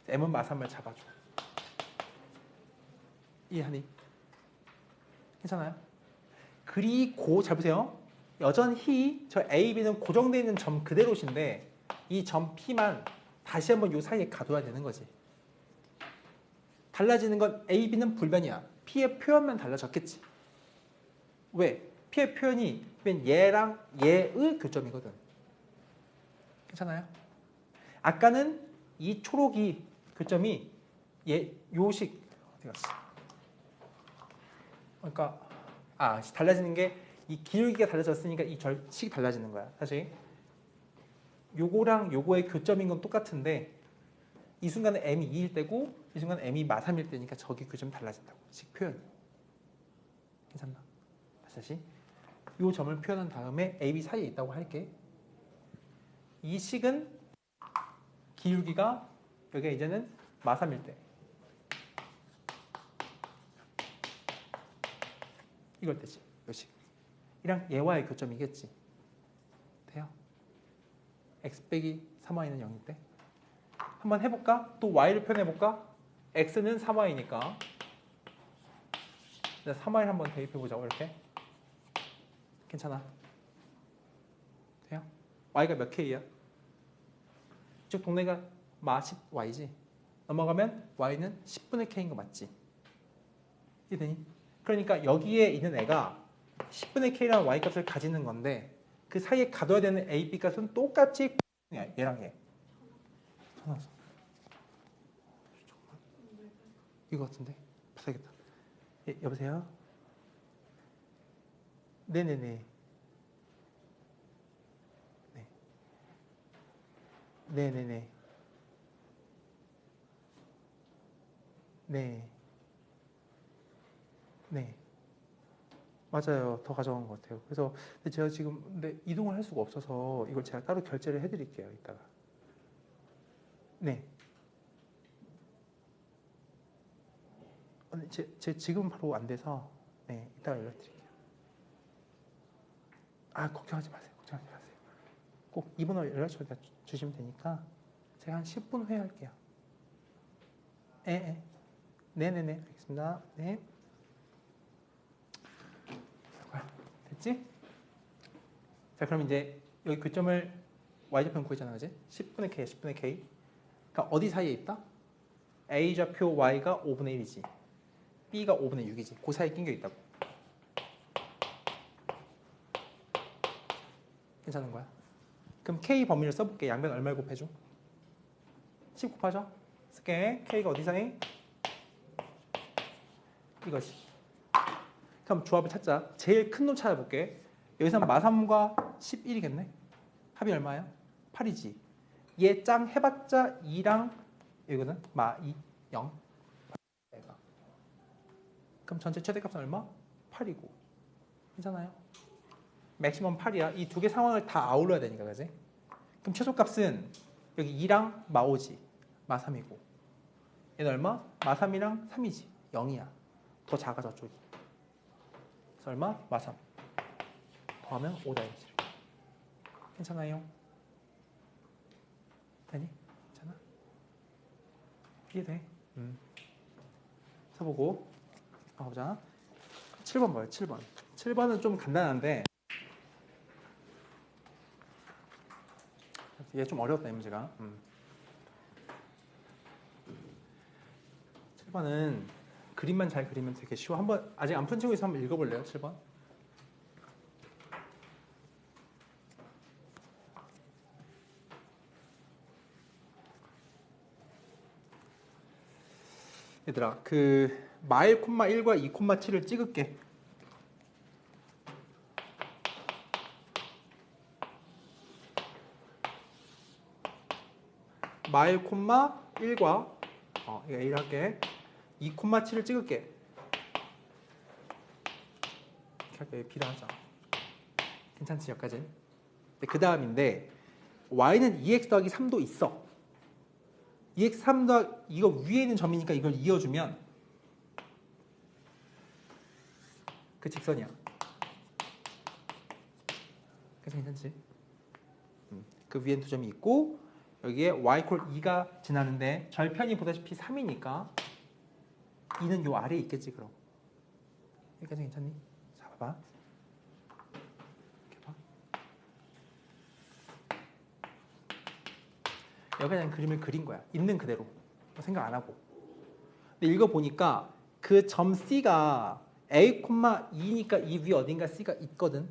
m은 마3을 잡아줘. 이해하니? 괜찮아요? 그리고 잘 보세요. 여전히 저 A, B는 고정되어 있는 점 그대로신데 이 점 P만 다시 한번 요 사이에 가둬야 되는 거지. 달라지는 건 A, B는 불변이야. P의 표현만 달라졌겠지. 왜? P의 표현이 얘랑 얘의 교점이거든. 괜찮아요? 아까는 이 초록이 교점이 요식 어디 갔어? 그러니까 달라지는 게 이 기울기가 달라졌으니까 이 절식이 달라지는 거야. 사실 요거랑 요거의 교점인 건 똑같은데 이 순간에 m이 2일 때고 이 순간에 m이 마3일 때니까 저기 교점이 달라진다고. 식 표현이. 괜찮나? 다시 요 점을 표현한 다음에 a, b 사이에 있다고 할게. 이 식은 기울기가 여기가 이제는 마3일 때 이걸 때지. 요 식. 이랑 얘와의 교점이겠지. 돼요? x 빼기 3y는 0일 때. 한번 해볼까? 또 y를 표현해볼까? x는 3y니까 3y를 한번 대입해보자고. 이렇게. 괜찮아? 돼요? y가 몇 k야? 이쪽 동네가 마 10y지. 넘어가면 y는 10분의 k인 거 맞지? 이해되니? 그러니까 여기에 있는 애가 10분의 k라는 y값을 가지는 건데 그 사이에 가둬야 되는 a, b 값은 똑같이 얘랑 얘. 이거 같은데? 봐야겠다. 예, 여보세요? 네네네. 네. 네네네. 네. 네. 맞아요. 더 가져간 것 같아요. 그래서 근데 제가 지금 이동을 할 수가 없어서 이걸 제가 따로 결제를 해드릴게요. 이따가. 네. 제 지금 바로 안 돼서 네 이따가 연락드릴게요. 걱정하지 마세요. 걱정하지 마세요. 꼭 이 번호 연락처 주시면 되니까 제가 한 10분 후에 할게요. 네. 네네네. 알겠습니다. 네. 됐지? 자, 그럼 이제 여기 교점을 y좌표는 구했잖아, 그지? 10분의 k, 10분의 k. 그러니까 어디 사이에 있다? a좌표 y가 5분의 1이지. b가 5분의 6이지. 그 사이에 낑겨 있다고. 괜찮은 거야? 그럼 k 범위를 써볼게. 양변 얼마를 곱해줘? 10 곱하죠? 쓸게. k가 어디 사이? 이것이. 그럼 조합을 찾자. 제일 큰 놈 찾아볼게. 여기서 마3과 11이겠네. 합이 얼마야? 8이지. 얘 짱 해봤자 2랑 이거는 마 2, 0. 그럼 전체 최대값은 얼마? 8이고. 괜찮아요? 맥시멈 8이야. 이 두 개 상황을 다 아울러야 되니까, 그지? 그럼 최소값은 여기 2랑 마 5지. 마 3이고. 얘는 얼마? 마 3이랑 3이지. 0이야. 더 작아 저쪽이. 그래서 얼마? 마 3. 더하면 5다 이지. 괜찮아요? 되니? 괜찮아? 이해돼? 써보고 가보자. 7번 뭐예요? 7번. 7번은 좀 간단한데 얘 좀 어려웠다 이 문제가. 7번은 그림만 잘 그리면 되게 쉬워. 한번 아직 안 푼 친구 있어 한번 읽어볼래요? 7번. 얘들아 그 마일 콤마 1과 2 콤마 7을 찍을게. 마일 콤마 1과 이거 A를 할게. 2 콤마 7을 찍을게. 이렇게 할게. B를 하자. 괜찮지 여기까지? 그 다음인데 Y는 2x 더하기 3도 있어. 2x 3 더하기 이거 위에 있는 점이니까 이걸 이어주면 그 직선이야. 그래서 괜찮지? 그 위엔 두 점이 있고 여기에 y 콜 2가 지나는데 절편이 보다시피 3이니까 2는 요 아래에 있겠지 그럼. 여기까지 괜찮니? 자 봐봐. 이렇게 봐. 여기 그냥 그림을 그린 거야. 있는 그대로. 생각 안 하고. 근데 읽어보니까 그 점 C가 A, 2니까 이 위에 어딘가 C가 있거든.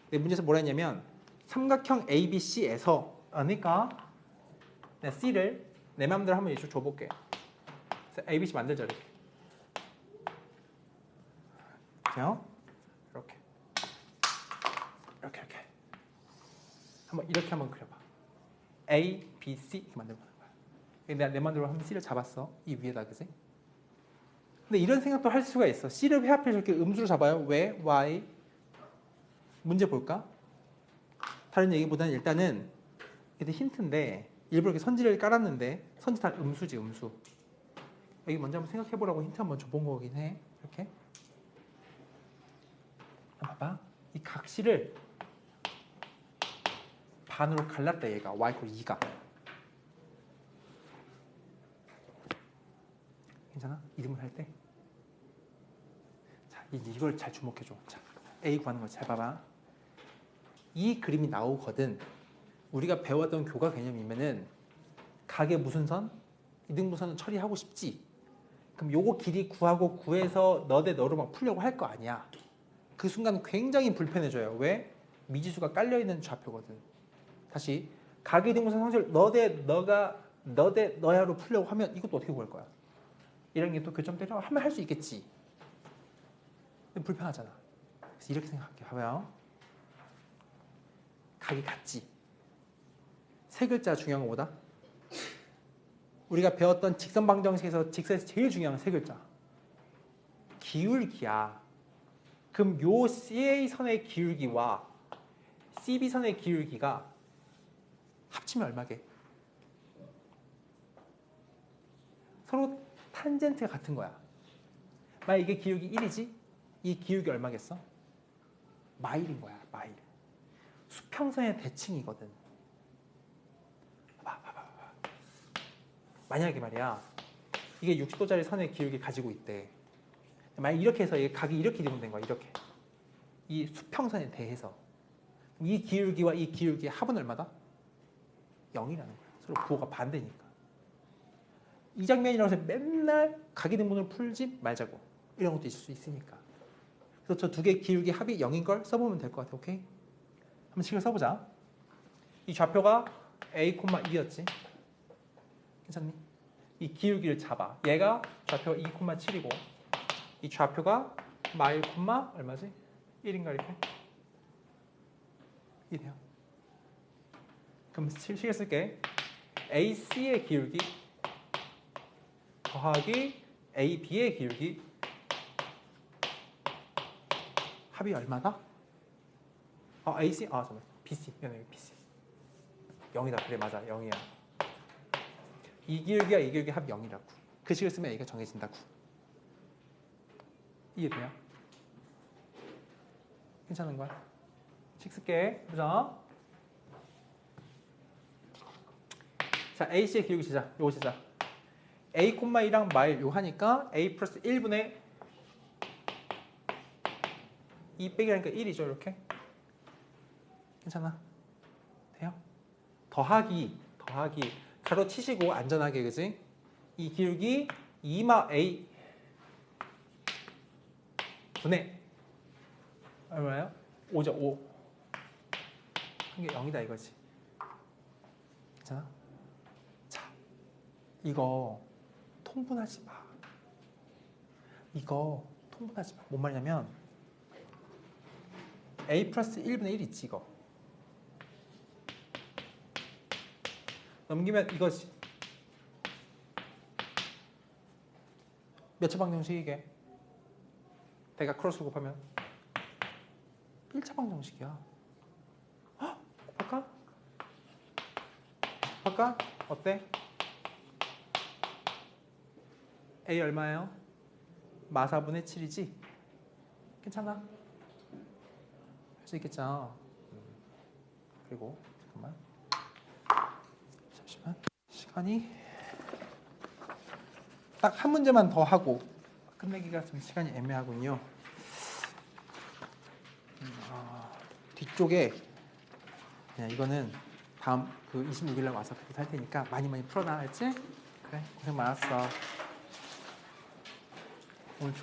근데 문제에서 뭐라 했냐면 삼각형 ABC에서 그러니까 내 C를 내 마음대로 한번 예시 줘볼게. 그래서 ABC 만들자 이렇게. 그래요? 이렇게. 이렇게. 이렇게 한번 그려봐. A, B, C 이렇게 만들어보는 거야. 내가 내 마음대로 한번 C를 잡았어. 이 위에다 그지? 근데 이런 생각도 할 수가 있어. C를 왜 하필 저렇게 음수로 잡아요? 왜? Y? 문제 볼까? 다른 얘기보다는 일단은 이게 힌트인데 일부러 이렇게 선지를 깔았는데 선지 다 음수지 음수. 여기 먼저 한번 생각해보라고 힌트 한번 줘본 거긴 해. 이렇게. 봐봐. 이 각실을 반으로 갈랐다 얘가. y 콜 2가. 괜찮아? 이등분 할 때. 자, 이걸 잘 주목해줘. 자, A 구하는 거 잘 봐봐. 이 그림이 나오거든. 우리가 배웠던 교과 개념이면은 각의 무슨 선? 이등분선은 처리하고 싶지. 그럼 요거 길이 구하고 구해서 너 대 너로 막 풀려고 할 거 아니야. 그 순간 굉장히 불편해져요. 왜? 미지수가 깔려있는 좌표거든. 다시 각의 이등분선 상식을 너 대 너가 너 대 너야로 풀려고 하면 이것도 어떻게 구할 거야? 이런 게 또 교점 때려 하면 할 수 있겠지. 근데 불편하잖아. 그래서 이렇게 생각할게. 봐봐요. 각이 같지. 세 글자 중요한 거보다 우리가 배웠던 직선 방정식에서 직선에서 제일 중요한 세 글자. 기울기야. 그럼 요 CA선의 기울기와 CB선의 기울기가 합치면 얼마게? 서로 탄젠트가 같은 거야. 만약 이게 기울기 1이지? 이 기울기 얼마겠어? 마일인 거야. 마일. 수평선의 대칭이거든. 봐봐. 만약에 말이야. 이게 60도짜리 선의 기울기 가지고 있대. 만약 이렇게 해서 각이 이렇게 이동된 거야. 이렇게. 이 수평선에 대해서. 이 기울기와 이 기울기의 합은 얼마다? 0이라는 거야. 서로 부호가 반대니까. 이 장면이라고 해서 맨날 각이등분을 풀지 말자고. 이런 것도 있을 수 있으니까. 그래서 저 두 개의 기울기 합이 0인 걸 써보면 될 것 같아. 오케이? 한번 식을 써보자. 이 좌표가 A, 2였지. 괜찮니? 이 기울기를 잡아. 얘가 좌표가 2, 7이고 이 좌표가 마일, 얼마지? 1인가 이렇게? 이래요. 그럼 식을 쓸게. AC의 기울기 더하기 AB의 기울기 합이 얼마다? AC 잠깐만. BC 여기 BC 0이다. 그래 맞아 0이야. 이 기울기와 이 기울기 합 0이라고. 그 식을 쓰면 A가 정해진다고. 이해돼요? 괜찮은 거야? 식 쓸게. 보자. 자, AC의 기울기 시작. 요거 시작. A, 2랑 마일 요 하니까 A 플러스 1분의 2 빼기 하니까 1이죠. 이렇게. 괜찮아? 돼요? 더하기 가로 치시고 안전하게 그지? 이 기울기 2마 A 분의 얼마예요? 5죠. 5. 한 게 0이다 이거지. 괜찮아? 자, 이거 통분하지 마. 뭔 말이냐면 A 플러스 1분의 1 있지 이거. 넘기면 이거지. 몇 차 방정식 이게? 내가 크로스 곱하면 1차 방정식이야. 헉? 곱할까? 어때? A 얼마예요? 마사분의 7이지? 괜찮아? 할 수 있겠죠? 그리고 잠깐만. 잠시만. 시간이 딱 한 문제만 더 하고 끝내기가 좀 시간이 애매하군요. 뒤쪽에 그냥 이거는 다음 그 26일 날 와서 그렇게 할 테니까 많이 풀어놔. 알지? 그래 고생 많았어. 오늘